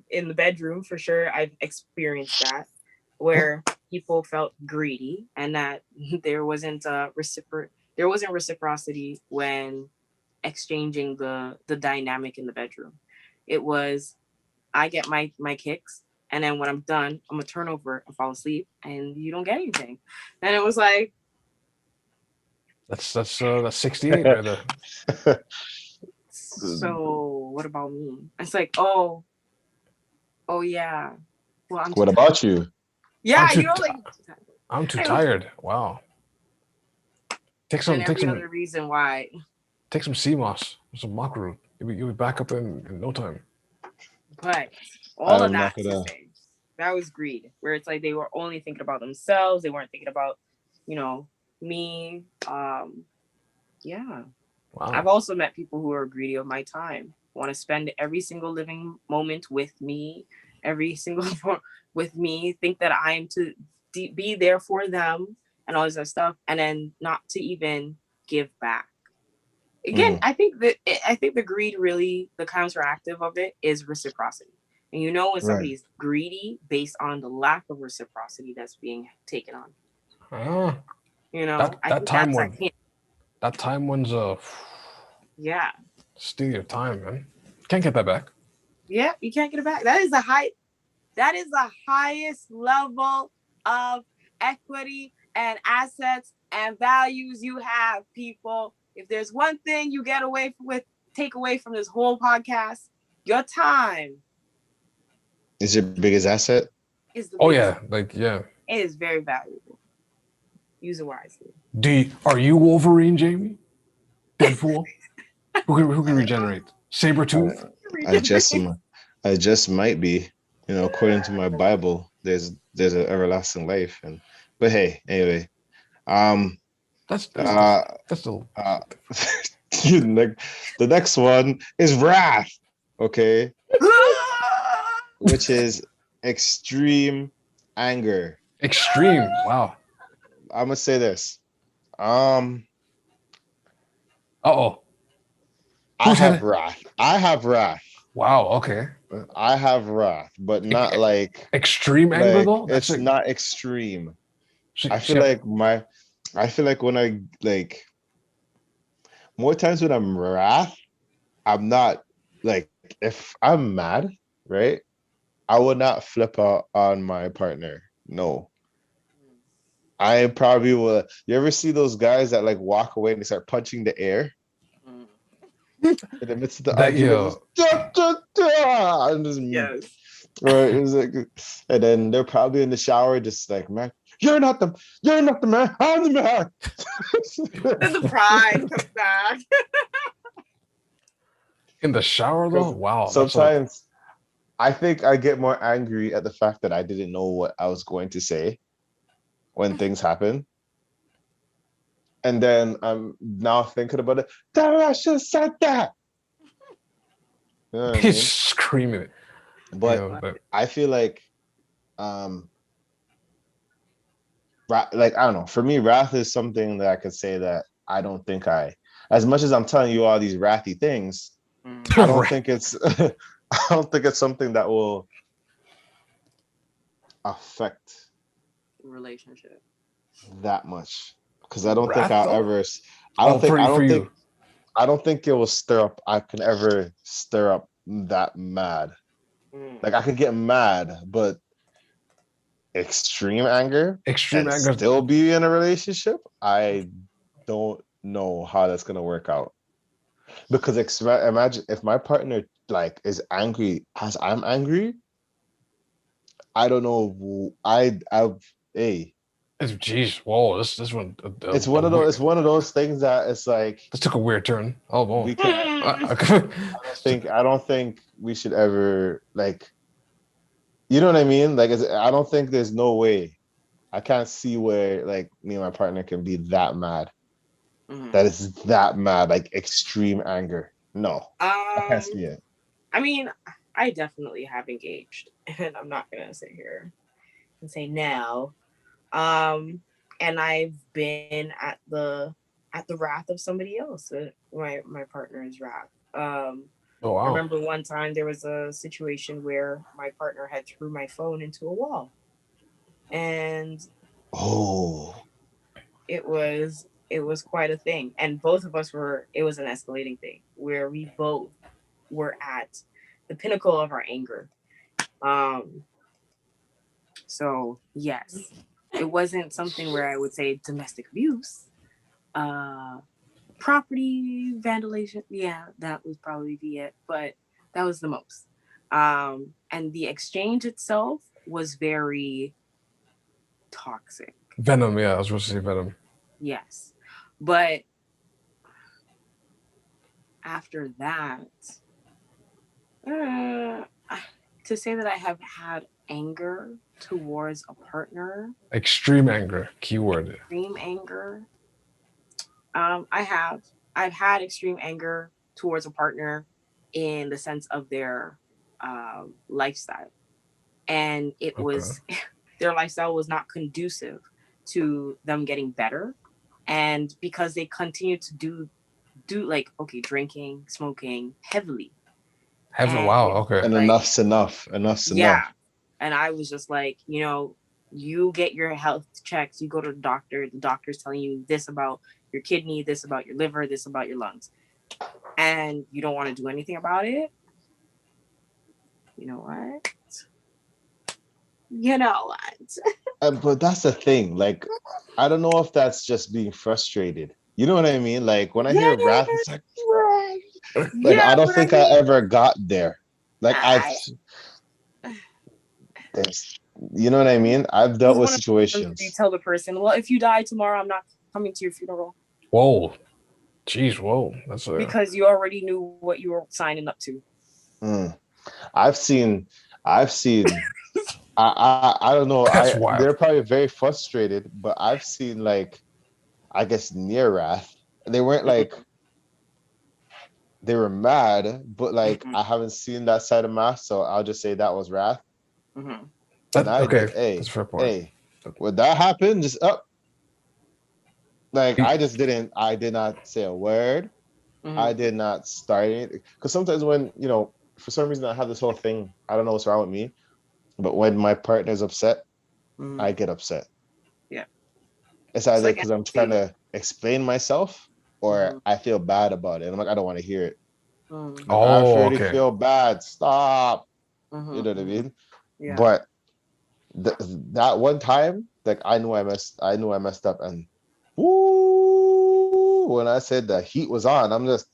D: in the bedroom for sure. I've experienced that where people felt greedy and that there wasn't reciprocity when exchanging the dynamic in the bedroom. It was, I get my kicks, and then when I'm done, I'm gonna turn over and fall asleep, and you don't get anything. And it was like,
C: That's 68 right there.
D: so what about me? It's like, oh yeah. Well, I'm too
A: What
D: tired.
A: about you?
D: Yeah, you know, like,
C: I'm too
D: anyway,
C: tired. Wow. Take
D: and
C: some
D: every other reason why.
C: sea moss, some makaru. You'll be back up in no time.
D: But all of
A: I'm
D: that
A: not
D: to
A: gonna.
D: say, that was greed, where it's like they were only thinking about themselves. They weren't thinking about, me. Yeah. I've
C: Wow.
D: also met people who are greedy of my time, want to spend every single living moment with me, every single with me, think that I am to be there for them and all this other stuff, and then not to even give back. Again,
A: Mhm.
D: I think the greed, really, the counteractive of it is reciprocity. And you know when
A: Right.
D: somebody's greedy based on the lack of reciprocity that's being taken on.
C: Ah,
D: I
C: that
D: think
C: time
D: that's like
C: one.
D: him.
C: That time one's
D: Yeah.
C: steal your time, man. Can't get that back.
D: Yeah, you can't get it back. That is the highest level of equity and assets and values you have, people. If there's one thing you take away from this whole podcast, your time
A: Is your biggest asset?
D: is the
C: Oh
D: biggest.
C: yeah, like yeah.
D: It is very valuable. Use it wisely.
C: Are you Wolverine, Jamie? Deadpool? Who can regenerate? Sabretooth?
A: I just I just might be. You know, according to my Bible, there's an everlasting life, but hey, anyway, um,
C: That's
A: uh,
C: different. That's still
A: uh, the next one is wrath. Okay, which is extreme anger.
C: extreme. Wow.
A: I'm gonna say this. Um,
C: Uh-oh.
A: I
C: Who's
A: have
C: had it?
A: wrath. I have wrath.
C: Wow, okay.
A: I have wrath, but not
C: Extreme anger though? That's
A: it's
C: like
A: not extreme.
C: she,
A: I
C: she
A: feel
C: have,
A: like when I like more times when I'm wrath, I'm not like if I'm mad, right? I would not flip out on my partner. No. I probably will. You ever see those guys that like walk away and they start punching the air in the midst of the
C: that
A: argument?
C: yo.
A: Just, "Da, da, da," and just
D: Yes.
A: right. It's like, and then they're probably in the shower, just like, man, you're not the man. I'm the man.
D: Then the pride comes back.
C: In the shower though?
A: Because
C: Wow, that's a
A: sometimes I think I get more angry at the fact that I didn't know what I was going to say when things happen. And then I'm now thinking about it. Damn, I should have said that. You know what I
C: he's
A: mean?
C: screaming it.
A: But
C: But
A: I feel like like I don't know. For me, wrath is something that I could say that I don't think as much as I'm telling you all these wrathy things, I don't think it's I don't think it's something that will affect
D: Relationship.
A: that much. Because I don't think
C: wrath
A: I'll
C: though?
A: ever
C: Oh, for you.
A: I don't think it will I can ever stir up that mad. Like I could get mad, but extreme anger
C: Extreme
A: and
C: anger.
A: still be in a relationship, I don't know how that's gonna work out. Because imagine if my partner like is angry as I'm angry, I don't know. Hey,
C: Jeez, whoa, this one.
A: it's one of those. It's one of those things that it's like
C: This took a weird turn. Oh, boy.
A: we can. I don't think we should ever like. You know what I mean? Like, I don't think there's no way. I can't see where like me and my partner can be that mad. That is that mad, like extreme anger. No, I can't see it.
D: I mean, I definitely have engaged, and I'm not gonna sit here and say no. And I've been at the wrath of somebody else, my partner's wrath.
C: Oh, wow.
D: I remember one time there was a situation where my partner had threw my phone into a wall, and it was quite a thing. And both of us were. It was an escalating thing where we both were at the pinnacle of our anger. So yes, it wasn't something where I would say domestic abuse. Property vandalization, yeah, that would probably be it, but that was the most. And the exchange itself was very toxic.
C: Venom, yeah, I was supposed to say Venom.
D: Yes, but after that, to say that I have had anger towards a partner,
C: extreme anger, keyword.
D: Extreme anger. I've had extreme anger towards a partner in the sense of their lifestyle, and it was their lifestyle was not conducive to them getting better, and because they continued to do like drinking, smoking heavily.
C: Wow, okay.
A: And
D: like,
A: enough's enough.
D: Yeah, and I was just like, you get your health checks, you go to the doctor, the doctor's telling you this about your kidney, this about your liver, this about your lungs, and you don't want to do anything about it. You know what?
A: But that's the thing. Like, I don't know if that's just being frustrated. You know what I mean? Like when I hear wrath, it's like, I don't think I ever got there. Like you know what I mean? I've dealt with situations.
D: You tell the person, well, if you die tomorrow, I'm not coming to your funeral.
C: Whoa. Jeez, whoa. That's
D: because you already knew what you were signing up to.
A: I've seen I don't know. They're probably very frustrated, but I've seen like, I guess near wrath. They weren't like, they were mad, but like I haven't seen that side of math, so I'll just say that was wrath.
C: That's fair point.
A: Hey, would that happen? Just up. Like I did not say a word. I did not start anything. Because sometimes when, for some reason I have this whole thing, I don't know what's wrong with me, but when my partner's upset, I get upset.
D: Yeah.
A: It's either because I'm trying to explain myself or I feel bad about it. And I'm like, I don't want to hear it. Like, I already feel bad. Stop. You know what I mean?
D: Yeah.
A: But that one time, like I knew I messed up, and when I said the heat was on, I'm just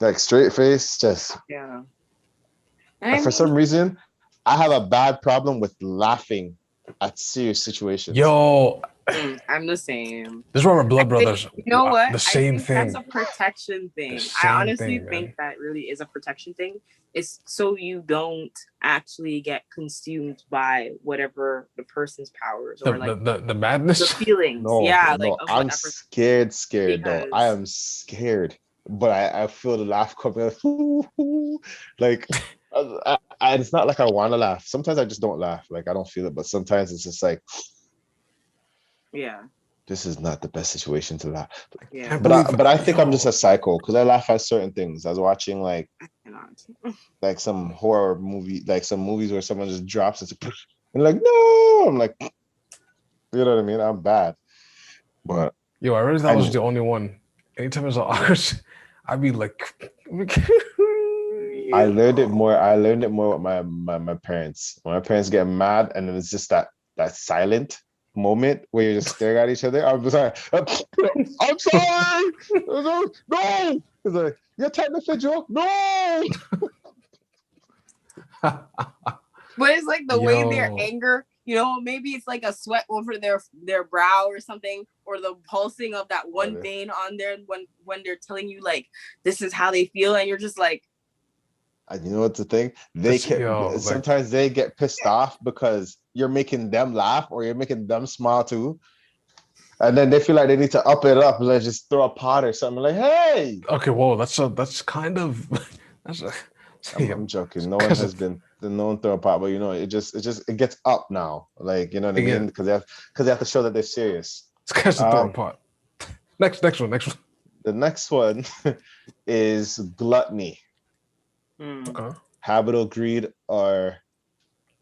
A: like straight face, just And for some reason, I have a bad problem with laughing at serious situations.
C: Yo,
D: I'm the same.
C: This is why we're blood brothers.
D: You know what?
C: The same thing.
D: That's a protection thing. I honestly think that really is a protection thing. It's so you don't actually get consumed by whatever the person's powers or
C: the madness,
D: the feelings.
A: I'm scared though. I am scared, but I feel the laugh coming. Like, it's not like I want to laugh. Sometimes I just don't laugh. Like I don't feel it, but sometimes it's just like, this is not the best situation to laugh. But I think I'm just a psycho because I laugh at certain things. I was watching like some horror movie, like some movies where someone just drops it and like, no, I'm like, you know what I mean? I'm bad. But
C: I realized I was the only one. Anytime it's awkward, I'd be like,
A: I learned it more with my parents. When my parents get mad and then it's just that silent moment where you're just staring at each other. I'm just like, I'm sorry. No. He's like, you're taking the joke? No.
D: But it's like the way their
C: Yo.
D: anger, you know, maybe it's like a sweat over their brow or something, or the pulsing of that one vein on there when they're telling you like this is how they feel, and you're just like,
A: And you know what's the thing? Sometimes they get pissed off because you're making them laugh or you're making them smile too. And then they feel like they need to up it up, like just throw a pot or something. Like, hey.
C: Okay, whoa, that's kind of that's a.
A: I'm joking. No one has been throw a pot, but you know, it gets up now. Like, you know what I mean? Because they have to show that they're serious.
C: It's because of throwing a pot. Next one.
A: The next one is gluttony.
C: Okay.
A: Habitual greed or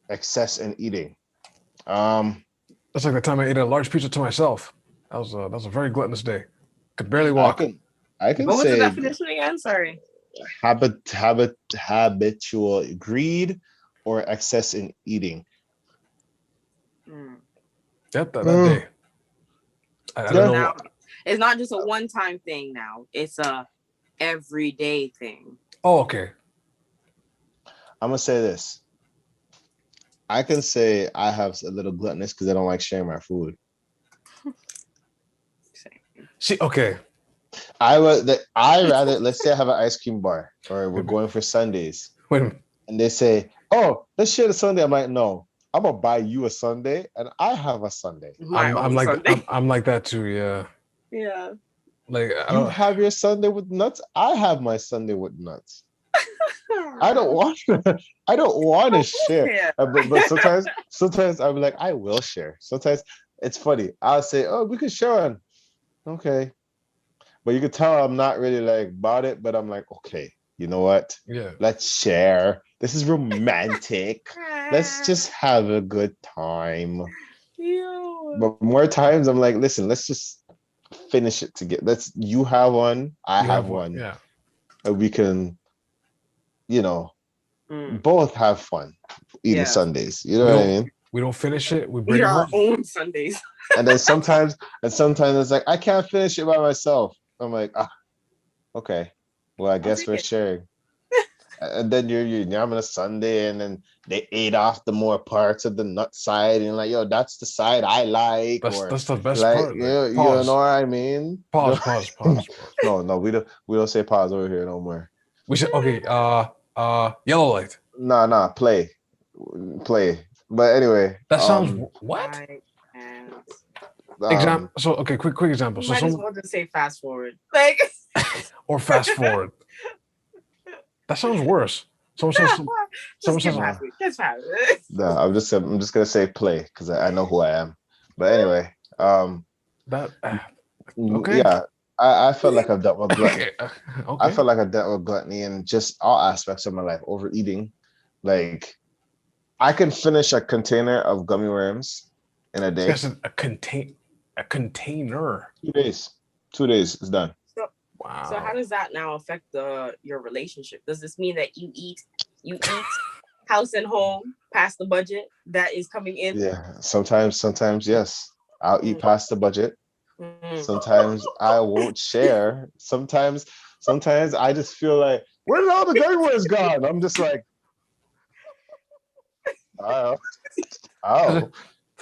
A: excess in eating.
C: That's like the time I ate a large pizza to myself. That was a very gluttonous day. Could barely walk.
A: I can
D: what was
A: say
D: the definition again? Sorry.
A: Habitual greed or excess in eating.
C: That day. I don't know.
D: It's not just a one-time thing now. It's a everyday thing.
C: Oh, okay.
A: I'm gonna say this. I can say I have a little gluttonous because I don't like sharing my food.
C: See, okay.
A: I rather, let's say I have an ice cream bar or we're going for Sundays.
C: Wait a minute.
A: And they say, oh, let's share the Sunday. I'm like, no, I'm gonna buy you a Sunday and I have a Sunday.
C: I'm like Sunday. I'm like that too, yeah.
D: Yeah.
C: Like
A: you have your Sunday with nuts, I have my Sunday with nuts. I don't want to share. But sometimes I'm like, I will share. Sometimes it's funny. I'll say, oh, we could share one. Okay. But you could tell I'm not really like about it, but I'm like, okay, you know what?
C: Yeah.
A: Let's share. This is romantic. Let's just have a good time.
D: Ew.
A: But more times I'm like, listen, let's just finish it together. You have one, I have one.
C: Yeah.
A: And we can, you know, both have fun eating Sundays. You know what I mean?
C: We don't finish it. We bring
D: eat our own Sundays.
A: And then sometimes it's like, I can't finish it by myself. I'm like, okay. Well, I guess we're sharing. And then you're having a Sunday, and then they ate off the more parts of the nut side, and you're like, yo, that's the side I like.
C: That's the best
A: like,
C: part.
A: You know what I mean?
C: Pause.
A: No, we don't say pause over here no more.
C: We said okay. Yellow light.
A: Nah. Play. But anyway,
C: that sounds what? Example. So okay, quick example. So
D: might as well just say fast forward, like
C: or fast forward. That sounds worse. Someone says.
A: No, I'm just gonna say play because I know who I am. But anyway,
C: okay.
A: Yeah, I felt like I've dealt with gluttony.
C: Okay.
A: I felt like I dealt with gluttony in just all aspects of my life. Overeating, like I can finish a container of gummy worms in a day.
C: That's a container.
A: 2 days. 2 days is done.
C: Wow.
D: So how does that now affect your relationship? Does this mean that you eat house and home past the budget that is coming in?
A: Yeah. Sometimes yes. I'll eat past the budget. Sometimes I won't share. Sometimes I just feel like, where did all the gummy worms gone? I'm just like, oh.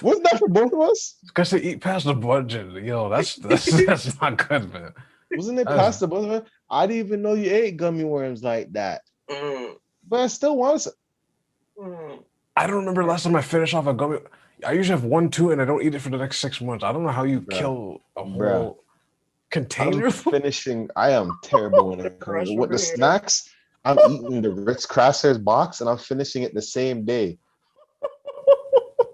A: Wasn't that for both of us?
C: Because they eat past the budget. Yo, that's not good, man.
A: Wasn't it past the both of us? I didn't even know you ate gummy worms like that. But I still want some.
C: I don't remember the last time I finished off a gummy. I usually have 1, 2, and I don't eat it for the next 6 months. I don't know how you kill a whole container.
A: I am terrible when it comes with the snacks. I'm eating the Ritz Crackers box and I'm finishing it the same day.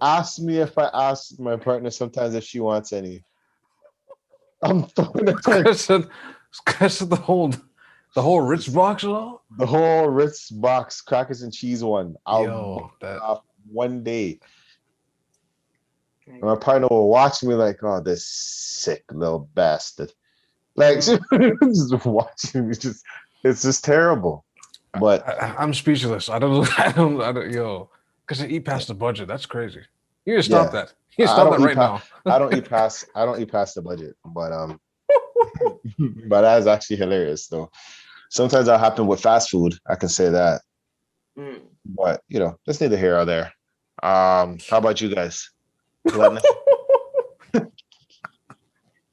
A: Ask me if I ask my partner sometimes if she wants any. I'm throwing it
C: because of the whole Ritz box at all?
A: The whole Ritz box, crackers and cheese one. I'll off one day. And my partner will watch me like, oh, this sick little bastard. Like just watching me, it's just terrible. But
C: I'm speechless. I don't yo, because they eat past the budget. That's crazy. You need to stop that. You need to stop that right now.
A: I don't eat past the budget. But But that's actually hilarious, though. Sometimes that happen with fast food. I can say that.
D: Mm.
A: But that's neither here or there. How about you guys? Gluttonous?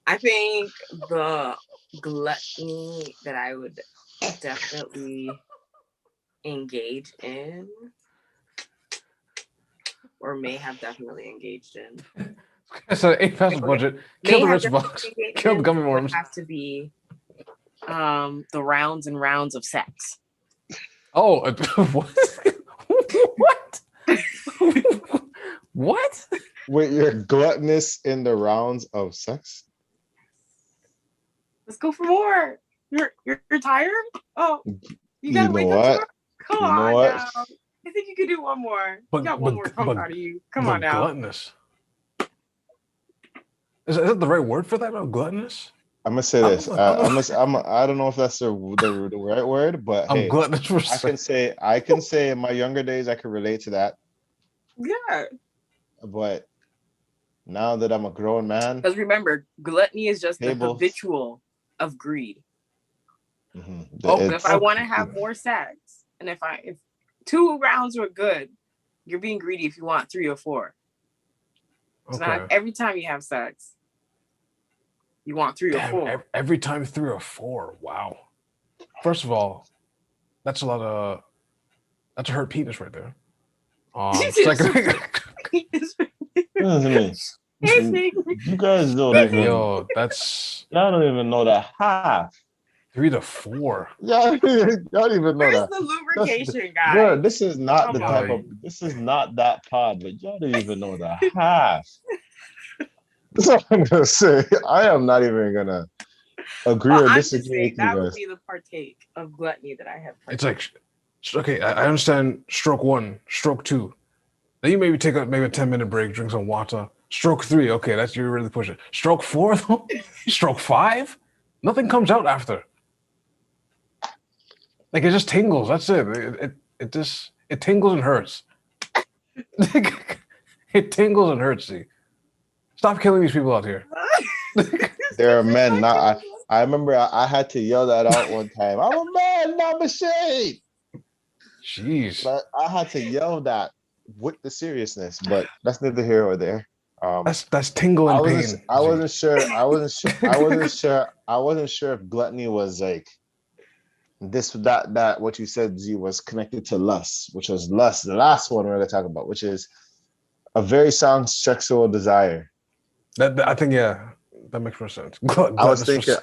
D: I think the gluttony that I would definitely engage in, or may have definitely engaged in.
C: It's an 8 peso budget. Kill the rich box. Kill the gummy worms.
D: Would have to be the rounds and rounds of sex.
C: Oh, what? What? What?
A: Wait, you're gluttonous in the rounds of sex?
D: Let's go for more. You're tired? Oh, you gotta
A: know
D: wake
A: what?
D: up. Come
A: You know
D: on
A: what?
D: now. I think you could do one more.
C: But-
D: You got one
C: but-
D: more
C: but-
D: out of you. Come on now.
C: Gluttonous. Is that the right word for that? Gluttonous?
A: I'm gonna say this. I don't know if that's the right word, but
C: I'm
A: hey,
C: gluttonous for
A: I can say in my younger days I could relate to that.
D: Yeah.
A: But now that I'm a grown man,
D: Because remember, gluttony is just the
A: Tables.
D: habitual of greed.
C: Oh,
D: So if I want to have more sex, and if 2 rounds were good, you're being greedy if you want 3 or 4. So not every time you have sex, you want 3 or 4.
C: Every time 3 or 4. Wow. First of all, that's a hurt penis right there. Second,
A: you guys don't even.
C: y'all
A: don't even know the half.
C: 3 to 4.
A: Y'all don't even know
D: Where's
A: that.
D: the lubrication, guy?
A: Bro, this is not
D: Come
C: on.
A: This is not that pod, but y'all don't even know the half. That's what I'm gonna say. I am not even gonna agree or
D: I'm just
A: disagree
D: saying
A: with
D: that
A: you
D: would
A: guys.
D: be the partake of gluttony that I have.
C: It's like, okay, I understand stroke 1, stroke 2. Then you maybe take a 10-minute break, drink some water. Stroke 3, okay, that's you really push it. Stroke 4 though? Stroke 5? Nothing comes out after. Like it just tingles. That's it. It tingles and hurts. It tingles and hurts. See, stop killing these people out here.
A: There are men. Not I remember I had to yell that out one time. I'm a man, not a shade.
C: Jeez.
A: But I had to yell that with the seriousness. But that's neither here or there.
C: That's tingle and pain.
A: I wasn't sure if gluttony was like that what you said, Z, was connected to lust, which was lust, the last one we're gonna talk about, which is a very strong sexual desire.
C: I think that makes more sense.
A: I was thinking,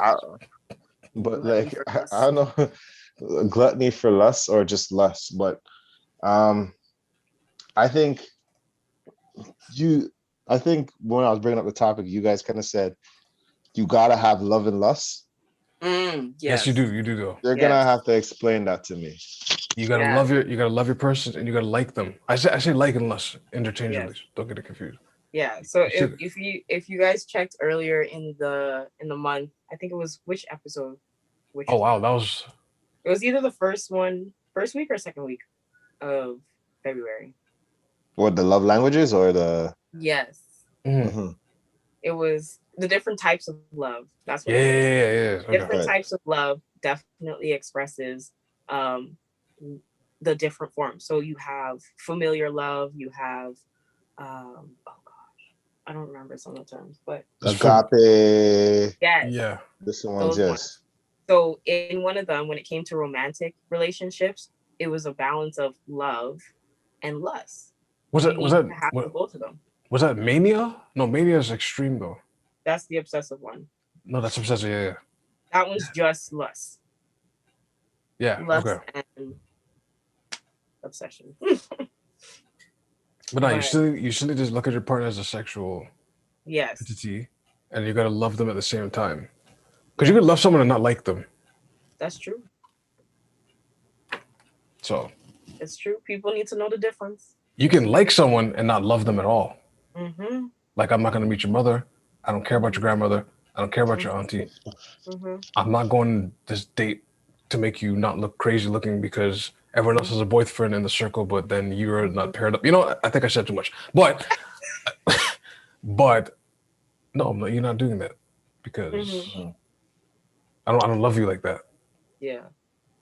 A: but like I don't know, gluttony for lust or just lust, but I think when I was bringing up the topic, you guys kind of said you gotta have love and lust.
C: Yes, you do. You do though.
A: You're gonna have to explain that to me.
C: You gotta love your person, and you gotta like them. I say like and lust interchangeably.
D: Yes.
C: Don't get it confused.
D: Yeah. So if you guys checked earlier in the month, I think it was which episode?
C: Oh wow,
D: it was either the first week or second week of February.
A: What, the love languages or the?
D: Yes.
A: Mm-hmm.
D: It was the different types of love. That's what
C: yeah. Okay.
D: Different types of love definitely expresses the different forms. So you have familiar love, you have oh gosh, I don't remember some of the terms, but
A: agape.
D: Yes.
C: Yeah.
A: This one's yes.
D: So in one of them, when it came to romantic relationships, it was a balance of love and lust.
C: Was that
D: both of them?
C: Was that mania? No, mania is extreme though.
D: That's the obsessive one.
C: No, that's obsessive. Yeah.
D: That one's just lust.
C: Yeah.
D: Lust
C: Okay.
D: and obsession.
C: But no, you still need to look at your partner as a sexual entity, and you gotta love them at the same time. Because you could love someone and not like them.
D: That's true.
C: So
D: it's true. People need to know the difference.
C: You can like someone and not love them at all.
D: Mm-hmm.
C: Like, I'm not gonna meet your mother. I don't care about your grandmother. I don't care about your auntie.
D: Mm-hmm.
C: I'm not going this date to make you not look crazy looking because everyone else has a boyfriend in the circle, but then you're not paired up. You know, I think I said too much. But no, you're not doing that because I don't love you like that,
D: Yeah,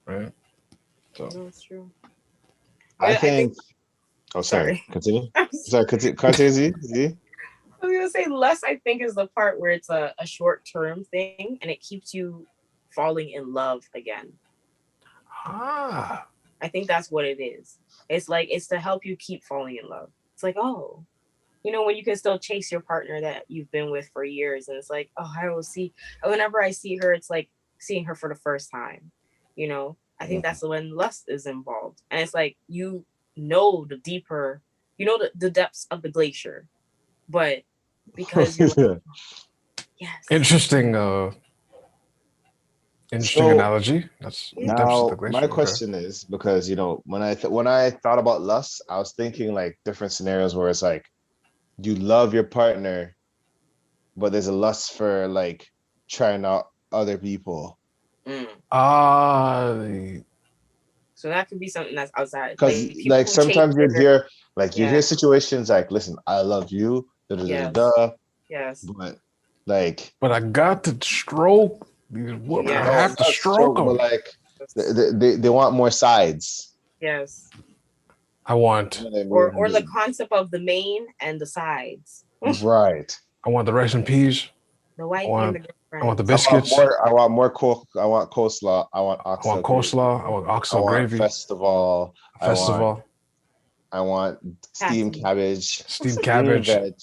C: right? So
D: that's true.
A: I
D: I think.
A: think. Oh, sorry.
D: Sorry.
A: Continue.
D: I
A: Sorry. Continue. Z.
D: was gonna say less. I think is the part where it's a short term thing, and it keeps you falling in love again.
C: ah,
D: I think that's what it is. It's like it's to help you keep falling in love. It's like, oh, you know, when you can still chase your partner that you've been with for years, and it's like, oh, I will see. Whenever I see her, it's like seeing her for the first time. You know, I think that's when lust is involved, and it's like you know the deeper, you know the depths of the glacier, but because you're like, yes,
C: interesting. Interesting
A: So
C: analogy. That's the depths of the
A: now my
C: glacier. Okay.
A: question is, because when I thought about lust, I was thinking like different scenarios where it's like you love your partner, but there's a lust for like trying out other people.
D: mm.
C: Ah,
D: So that could be something that's outside,
A: Because
D: like people
A: like
D: who chase
A: sometimes you'd
D: their,
A: hear you hear
D: yeah,
A: situations like, listen, I love you, da da da da
D: yes,
A: da,
D: yes,
A: but like
C: but I got to stroke these women. I
D: yeah,
A: no,
C: have to
A: not
C: stroke
A: stroke, but
C: them.
A: like they want more sides.
D: yes.
C: I want.
A: You know what I
D: Or the
A: mean?
D: concept of the main and the sides,
A: Right.
C: I want the rice and peas.
D: the
C: I
D: wife and the
C: want. I want the
D: girlfriends.
C: biscuits.
A: I want more I want coleslaw. I want
C: I want
A: oxtail gravy.
C: coleslaw. I want
A: I
C: oxtail
A: want
C: gravy.
A: festival. I want
C: Festival.
A: I want steamed
D: Patsy.
A: cabbage,
C: Steamed
A: green
C: cabbage.
A: veg,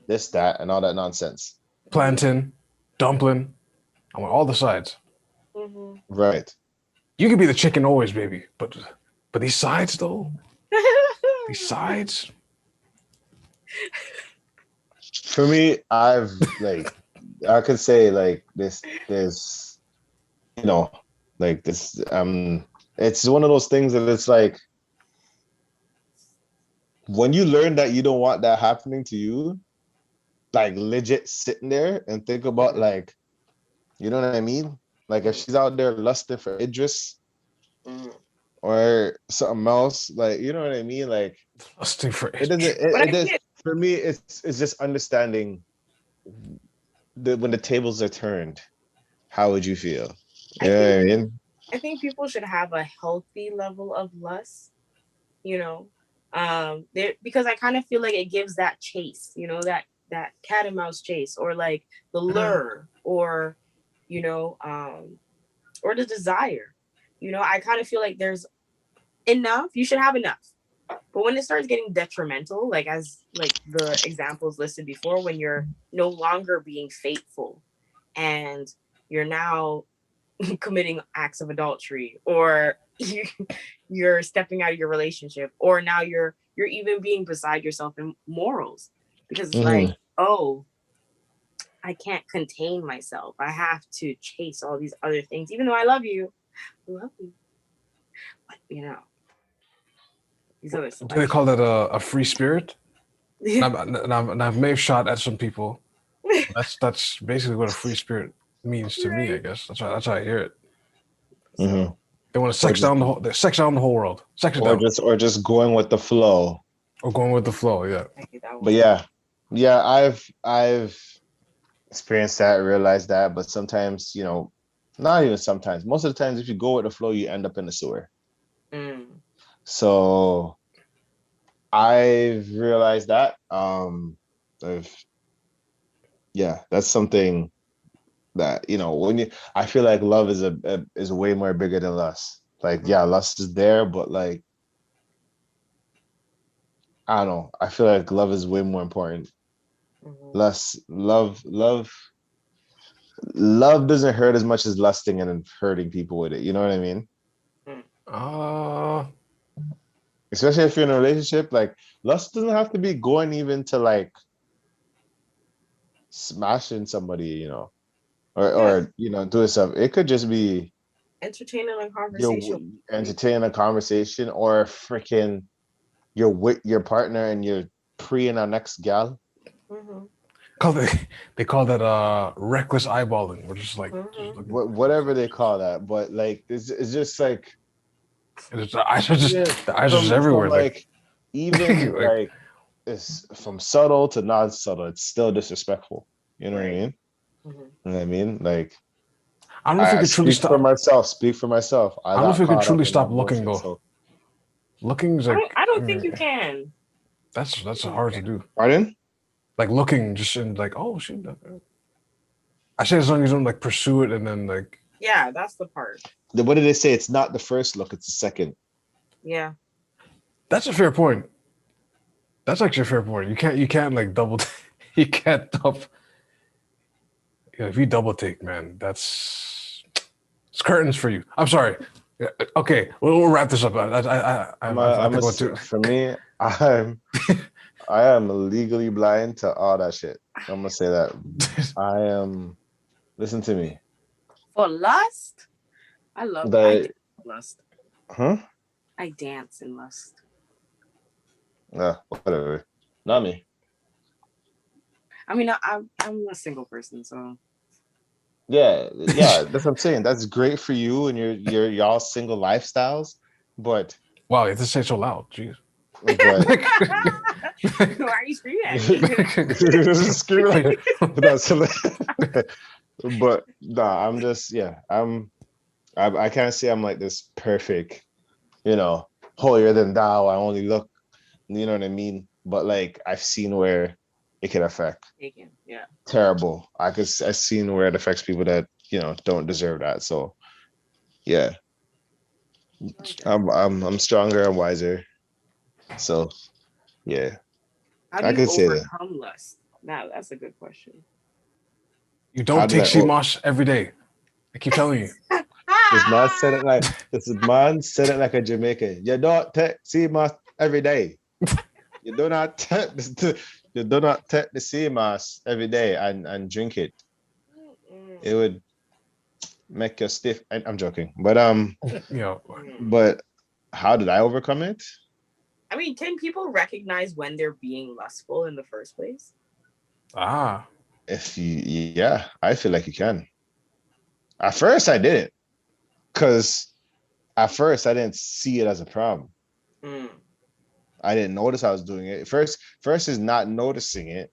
A: this, that, and all that nonsense.
C: Plantain. Dumpling. I want all the sides.
D: Mm-hmm.
A: Right.
C: You could be the chicken always, baby. But these sides though. These sides.
A: For me, I've like I could say like this, you know, like this it's one of those things that it's like when you learn that you don't want that happening to you, like legit sitting there and think about like, you know what I mean? Like if she's out there lusting for Idris
D: Mm.
A: or something else, like you know what I mean? Like
C: Lusting for
A: it doesn't
D: But
A: it
D: I
A: does
D: get,
A: for me it's just understanding when the tables are turned, how would you feel?
D: I
A: Yeah,
D: think
A: you know what I mean?
D: I think people should have a healthy level of lust, you know. There, because I kind of feel like it gives that chase, you know, that cat and mouse chase, or like the lure, or you know, or the desire. You know, I kind of feel like there's enough. You should have enough. But when it starts getting detrimental, like as like the examples listed before, when you're no longer being faithful and you're now committing acts of adultery, or you're stepping out of your relationship, or now you're even being beside yourself in morals, because it's like,
A: Mhm.
D: oh, I can't contain myself. I have to chase all these other things, even though I love you. I love you. But you know, these other
C: Do they call
D: selections.
C: that a free spirit? And I've may have shot at some people. That's basically what a free spirit means to me. I
D: Right.
C: guess that's how I hear it.
A: Mhm.
D: So
C: They want to
A: Or
C: sex
A: just
C: down the whole. They sex down the whole world. Sex it down.
A: or just going with the flow.
C: Or going with the flow. Yeah.
D: I hate that
A: But
D: one.
A: yeah, I've experienced that, realized that, but sometimes, not even sometimes, most of the times if you go with the flow, you end up in the sewer.
D: Mm.
A: So I've realized that. I've, yeah, that's something that, when I feel like love is way more bigger than lust. Like, yeah, lust is there, but like, I don't know. I feel like love is way more important.
D: Mhm.
A: Love doesn't hurt as much as lusting and hurting people with it. You know what I mean?
D: Mm.
C: Uh,
A: Especially if you're in a relationship, like lust doesn't have to be going even to like smashing somebody,
D: Yeah,
A: or doing stuff. It could just be
D: entertaining a
A: you're
D: conversation.
A: entertaining a conversation, or freaking you're with your partner and you're preing our next gal.
D: Mm-hmm.
C: they call that reckless eyeballing. We're just like just
D: Mm-hmm.
C: looking.
A: Whatever they call that, but like it's just like
C: The eyes are
A: even
C: just
A: from
C: everywhere. Like
A: like even
C: like
A: like it's from subtle to non-subtle, it's still disrespectful. You know what I
D: Right.
A: mean?
D: Mm-hmm.
A: You know what I mean? Like
C: I don't know if you could truly
A: Speak for
C: stop.
A: myself. Speak for myself.
C: I don't know if you could
A: caught
C: truly
A: up in that
C: stop looking
A: bullshit.
C: though.
A: So,
C: Looking's
D: I
C: like,
D: don't think you can.
C: that's hard to do.
A: pardon?
C: Like looking just in like, oh shit. I say as long as you don't like pursue it and then like.
D: Yeah, that's the part.
A: What did they say? It's not the first look; it's the second.
D: Yeah.
C: That's a fair point. That's actually a fair point. You can't like double. You can't double. Yeah, if you double take, man, it's curtains for you. I'm sorry. Yeah, okay, we'll wrap this up. I think what to.
A: For me, I am legally blind to all that shit. I'm gonna say that. I am. Listen to me.
D: For lust, I love I dance in lust.
A: Huh?
D: I dance in lust.
A: Whatever. Not me.
D: I mean, I'm a single person, so.
A: Yeah, that's what I'm saying. That's great for you and y'all single lifestyles, but
C: Wow, you have to say it so loud. Jeez.
A: but
D: Why are you screaming at me?
A: screaming but nah, I'm just I can't say I'm like this perfect, holier than thou. I only look, you know what I mean? But like I've seen where it can affect.
D: Yeah.
A: Terrible. I've seen where it affects people that, don't deserve that. So yeah.
D: Okay.
A: I'm stronger, I'm wiser. So yeah.
D: How do
A: I
D: you
A: could say that.
D: overcome lust? Now that's a good question.
C: You don't take sea moss every day. I keep telling you.
A: This man said it like a Jamaican. You don't take sea moss every day. You do not take the sea moss every day and drink it. It would make you stiff. I'm joking, but But how did I overcome it?
D: I mean, can people recognize when they're being lustful in the first place?
C: Ah.
A: I feel like you can. At first, I didn't, because at first I didn't see it as a problem. I didn't notice I was doing it. First is not noticing it,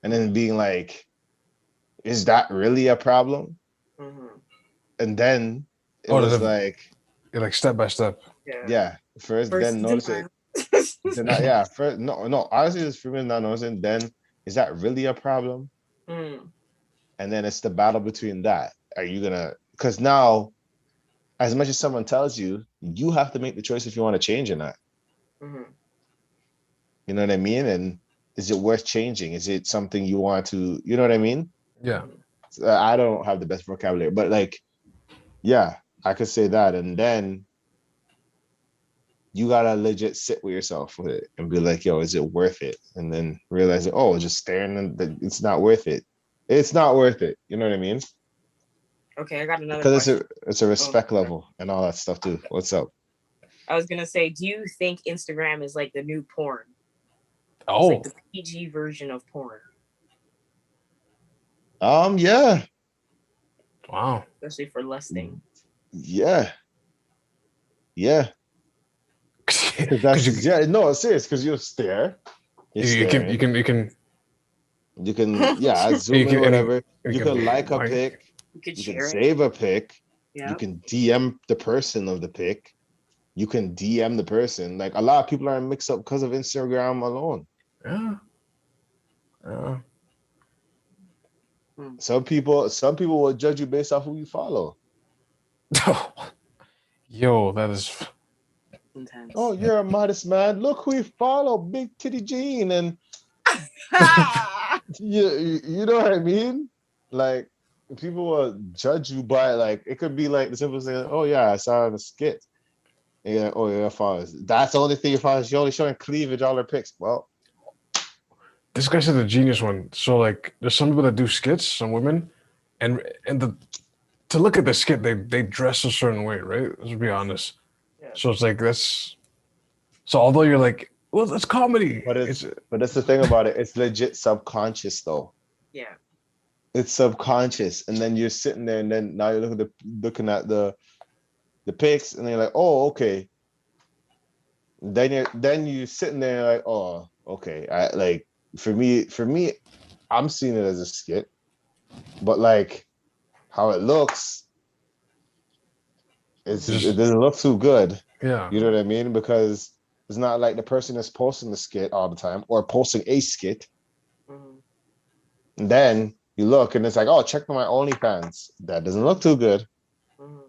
A: and then being like, "Is that really a problem?" And then it was like,
C: step by step.
A: Yeah. First then notice it. First, no. Honestly, it's for me not noticing. Then is that really a problem? And then it's the battle between that. Are you gonna? Because now, as much as someone tells you, you have to make the choice if you want to change or not. You know what I mean? And is it worth changing? Is it something you want to? You know what I mean?
C: Yeah.
A: I don't have the best vocabulary, but like, yeah, I could say that. And then you gotta legit sit with yourself with it and be like, yo, is it worth it? And then realize that, just staring and it's not worth it. It's not worth it. You know what I mean?
D: Okay, I got another
A: because
D: question.
A: It's a respect level and all that stuff too. What's up?
D: I was gonna say, do you think Instagram is like the new porn?
C: Oh,
D: it's like the PG version of porn.
A: Yeah.
C: Wow.
D: Especially for lusting.
A: Yeah. Yeah. No, it's serious, because you'll stare.
C: You can
A: zoom in, whatever. You can like a pic.
D: You
A: can save a pic.
D: Yeah.
A: You can DM the person of the pic. You can DM the person. Like, a lot of people are mixed up because of Instagram alone.
C: Yeah.
A: Some people will judge you based off who you follow.
C: Yo, that is
D: intense.
A: Oh, you're a modest man. Look who you follow, Big Titty Jean, and you know what I mean? Like, people will judge you by, like, it could be like the simple thing. Oh yeah, I saw in a skit. Yeah. Oh yeah, followers. That's the only thing you follow. You're only showing cleavage, all their pics. Well,
C: this guy said the genius one. So like, there's some people that do skits, some women, and to look at the skit, they dress a certain way, right? Let's be honest. Yeah. So it's like so although you're like, well, it's comedy.
A: But that's the thing about it. It's legit subconscious though.
D: Yeah.
A: It's subconscious, and then you're sitting there, and then now you're looking at the pics, and then you're like, oh, okay. Then you're sitting there like, oh, okay. I like for me, I'm seeing it as a skit, but like how it looks, it doesn't look too good.
C: Yeah.
A: You know what I mean? Because it's not like the person is posting the skit all the time or posting a skit.
D: Mhm.
A: And then you look and it's like, oh, check my OnlyFans. That doesn't look too good.
D: Mhm.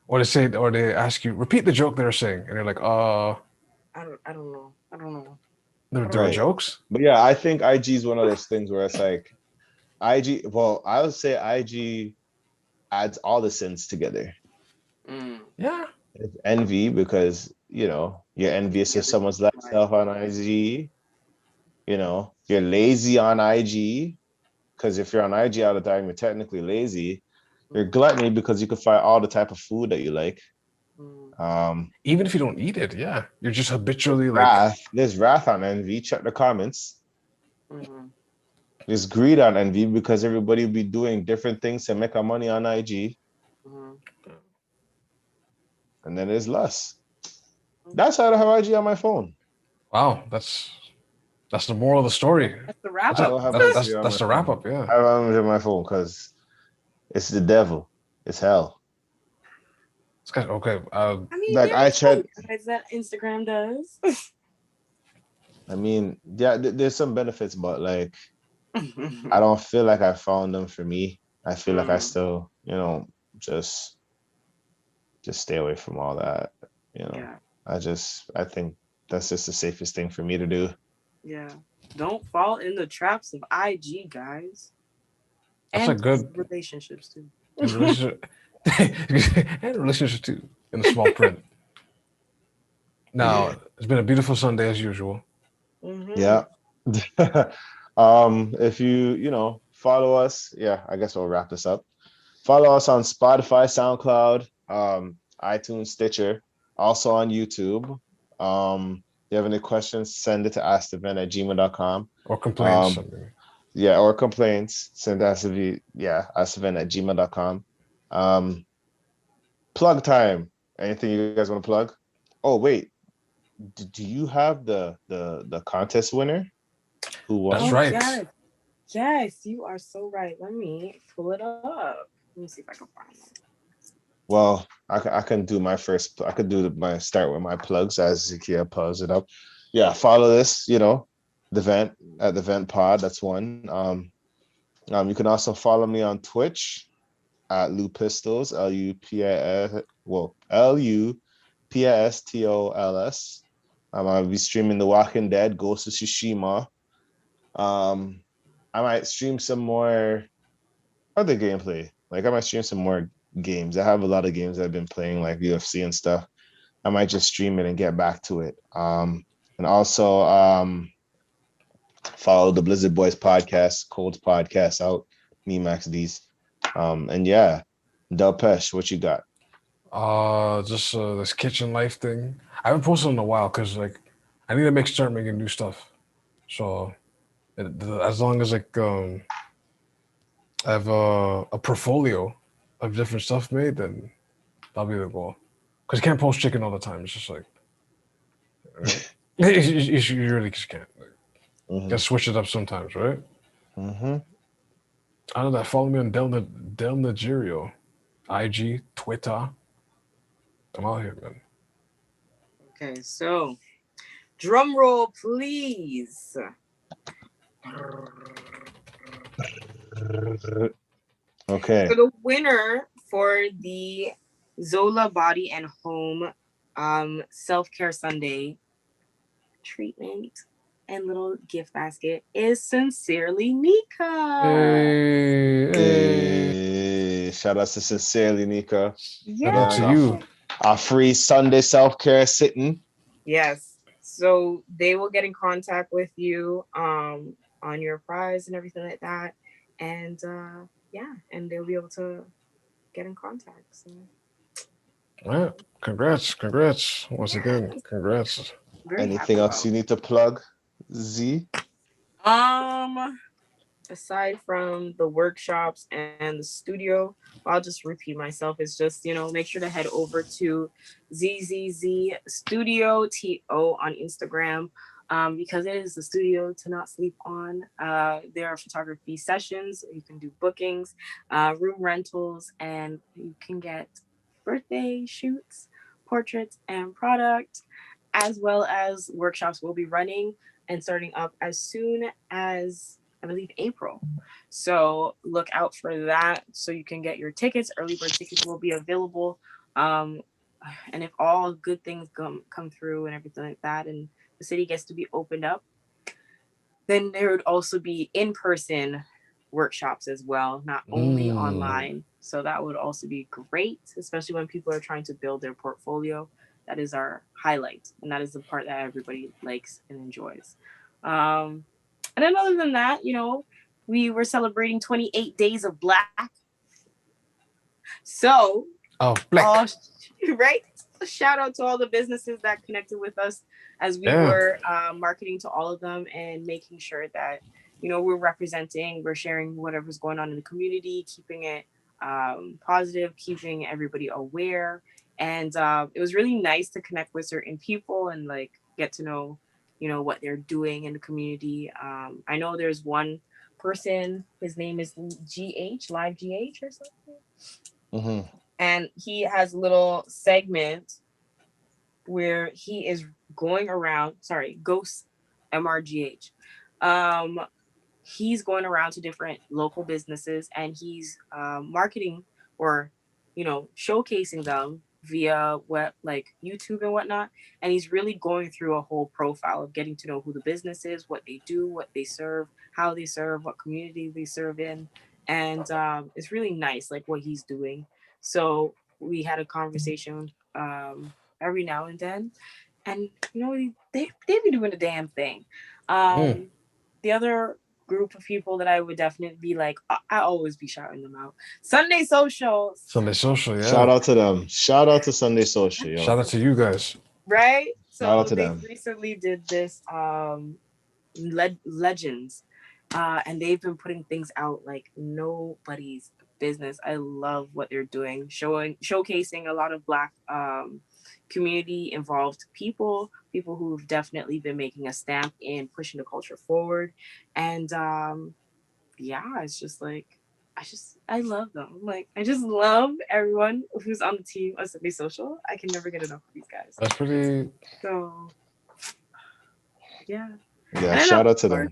C: Or they say, or they ask you, repeat the joke they're saying, and they're like,
D: I don't know. I don't know.
C: there were
A: Right.
C: jokes.
A: But yeah, I think IG is one of those things where it's like IG, well, I would say IG adds all the sins together.
D: Mm.
C: Yeah.
A: It's envy because, you're envious
D: Yeah,
A: of someone's lifestyle on IG. You're lazy on IG because if you're on IG all the time, you're technically lazy. You're gluttony because you can find all the type of food that you like.
D: Mm.
C: Even if you don't eat it, yeah, you're just habitually
A: There's wrath on envy. Check the comments.
D: Mhm.
A: There's greed on envy because everybody will be doing different things to make our money on IG.
D: Mhm.
A: And then there's lust. That's how I have IG on my phone.
C: wow, that's the moral of the story.
D: That's the wrap
C: That's
A: I
C: it.
D: up.
A: don't have
C: That's
A: IG on
C: that's
A: my
C: the wrap
A: phone.
C: up. Yeah.
A: I have IG on my phone because it's the devil. It's hell.
C: It's kind of, okay.
D: I mean,
A: Like I
D: there's some
A: tried.
D: guys that Instagram does.
A: I mean, yeah, there's some benefits, but like I don't feel like I found them for me. I feel like I still, just stay away from all that. You know,
D: Yeah,
A: I think that's just the safest thing for me to do.
D: yeah. Don't fall in the traps of IG, guys,
C: That's a
D: and
C: good
D: relationships too.
C: and relationship and relationship too in the small print. Now it's been a beautiful Sunday as usual.
D: Mm-hmm.
A: Yeah. If you follow us, yeah, I guess we'll wrap this up. Follow us on Spotify, SoundCloud, iTunes, Stitcher, also on YouTube. If you have any questions, send it to askthevent@gmail.com.
C: Or complaints.
A: Um, yeah, or complaints, send askthevent@gmail.com. Plug time. Anything you guys want to plug? Oh, wait. Do you have the contest winner who
C: That's
A: won?
D: Oh
C: right.
D: yes, yes, you are so right. Let me pull it up. Let me see if I can find it.
A: Well, I can do my first. I could do my start with my plugs as Zakia pulls it up. Yeah, follow this. The vent at the vent pod. That's one. You can also follow me on Twitch at Lou Pistols. LUPIS. Well, LUPISTOLS. I'll be streaming The Walking Dead, Ghost of Tsushima. I might stream some more other gameplay. Like I might stream some more games. I have a lot of games I've been playing, like UFC and stuff. I might just stream it and get back to it. And also follow the Blizzard Boys podcast, Cold's podcast out, me Max D's. And yeah, Del Pesh, what you got?
C: Just this kitchen life thing. I haven't posted in a while because like I need to start making new stuff. So as long as I have a portfolio of different stuff made, then that'll be the goal. Because you can't post chicken all the time. It's just like you really just can't. Like,
A: Mm-hmm.
C: gotta switch it up sometimes, right?
A: Mm-hmm.
C: I know that. Follow me on Del Nigerio, IG, Twitter. I'm out here, man.
D: Okay, so drum roll, please.
A: Okay.
D: So the winner for the Zola Body and Home Self-Care Sunday treatment and little gift basket is Sincerely Nika.
A: Hey, shout out to Sincerely Nika.
C: Shout out to
D: Yeah.
C: you.
A: Our free Sunday self-care sitting.
D: Yes. So they will get in contact with you on your prize and everything like that. And yeah, and they'll be able to get in contact. So
C: All right. Congrats. Once again, congrats.
D: very
A: Anything
D: happy
A: else
D: about
A: you need to plug, Z?
D: aside from the workshops and the studio, I'll just repeat myself. It's just, make sure to head over to ZZZ Studio TO on Instagram. because it is the studio to not sleep on. There are photography sessions. You can do bookings, room rentals, and you can get birthday shoots, portraits, and product, as well as workshops will be running and starting up as soon as I believe April. So look out for that so you can get your tickets. Early bird tickets will be available. Um, and if all good things come through and everything like that, and the city gets to be opened up, then there would also be in-person workshops as well, not only online. So that would also be great, especially when people are trying to build their portfolio. That is our highlight, and that is the part that everybody likes and enjoys. And then other than that, we were celebrating 28 days of Black. So,
C: Black.
D: Right? A shout out to all the businesses that connected with us as we were marketing to all of them and making sure that we're representing, we're sharing whatever's going on in the community, keeping it positive, keeping everybody aware. And it was really nice to connect with certain people and like get to know what they're doing in the community. I know there's one person, his name is Live GH or something. And he has a little segment where he is going around, Ghost MRGH. He's going around to different local businesses and he's marketing or, showcasing them via like YouTube and whatnot. And he's really going through a whole profile of getting to know who the business is, what they do, what they serve, how they serve, what community they serve in. And it's really nice, like what he's doing. So we had a conversation every now and then, and they be doing the damn thing. The other group of people that I would definitely be like, I always be shouting them out. Sunday Socials.
C: Sunday Social, yeah.
A: Shout out to them. Shout out to Sunday Social. Yo.
C: Shout out to you guys.
D: Right? So
A: they
D: recently did this Legends. And they've been putting things out like nobody's business. I love what they're doing, showcasing a lot of Black community involved people who've definitely been making a stamp in pushing the culture forward. And it's just like I love them. Like I just love everyone who's on the team of Sunday Social. I can never get enough of these guys.
C: That's pretty.
D: So yeah.
A: Shout out to them.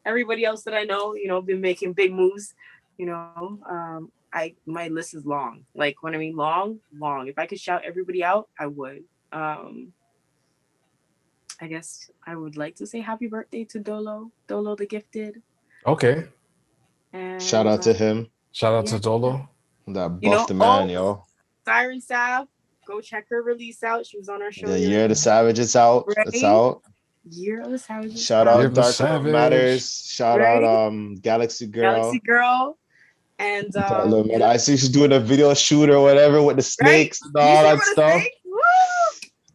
D: Everybody else that I know, been making big moves. My list is long. Like when I mean long. If I could shout everybody out, I would. I guess I would like to say happy birthday to Dolo the Gifted.
C: Okay.
D: And
A: shout out to him.
C: Shout out to Dolo.
A: That buffed the man, yo.
D: Siren Sav, go check her release out. She was on our show.
A: The Year of the Savage, it's out. Right? It's out.
D: Year of the Savage.
A: Shout out Dark Matters. Shout out Galaxy Girl.
D: And
A: I see she's doing a video shoot or whatever with the snakes and all that stuff.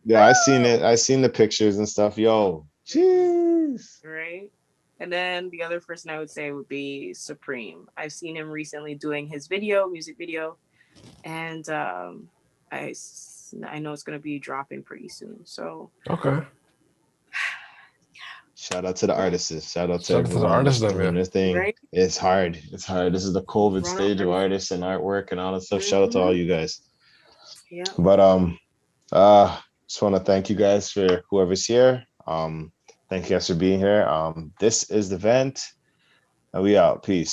A: Yeah, I seen it. I seen the pictures and stuff. Yo, jeez.
D: Right. And then the other person I would say would be Supreme. I've seen him recently doing his music video, and I know it's gonna be dropping pretty soon. So
C: okay.
A: Shout out to the artists. Shout out to
C: the artists
A: doing this thing. Right? It's hard. This is the COVID stage of artists and artwork and all that stuff. Shout out to all you guys.
D: Yeah.
A: But just want to thank you guys for whoever's here. Thank you guys for being here. This is the vent. And we out. Peace.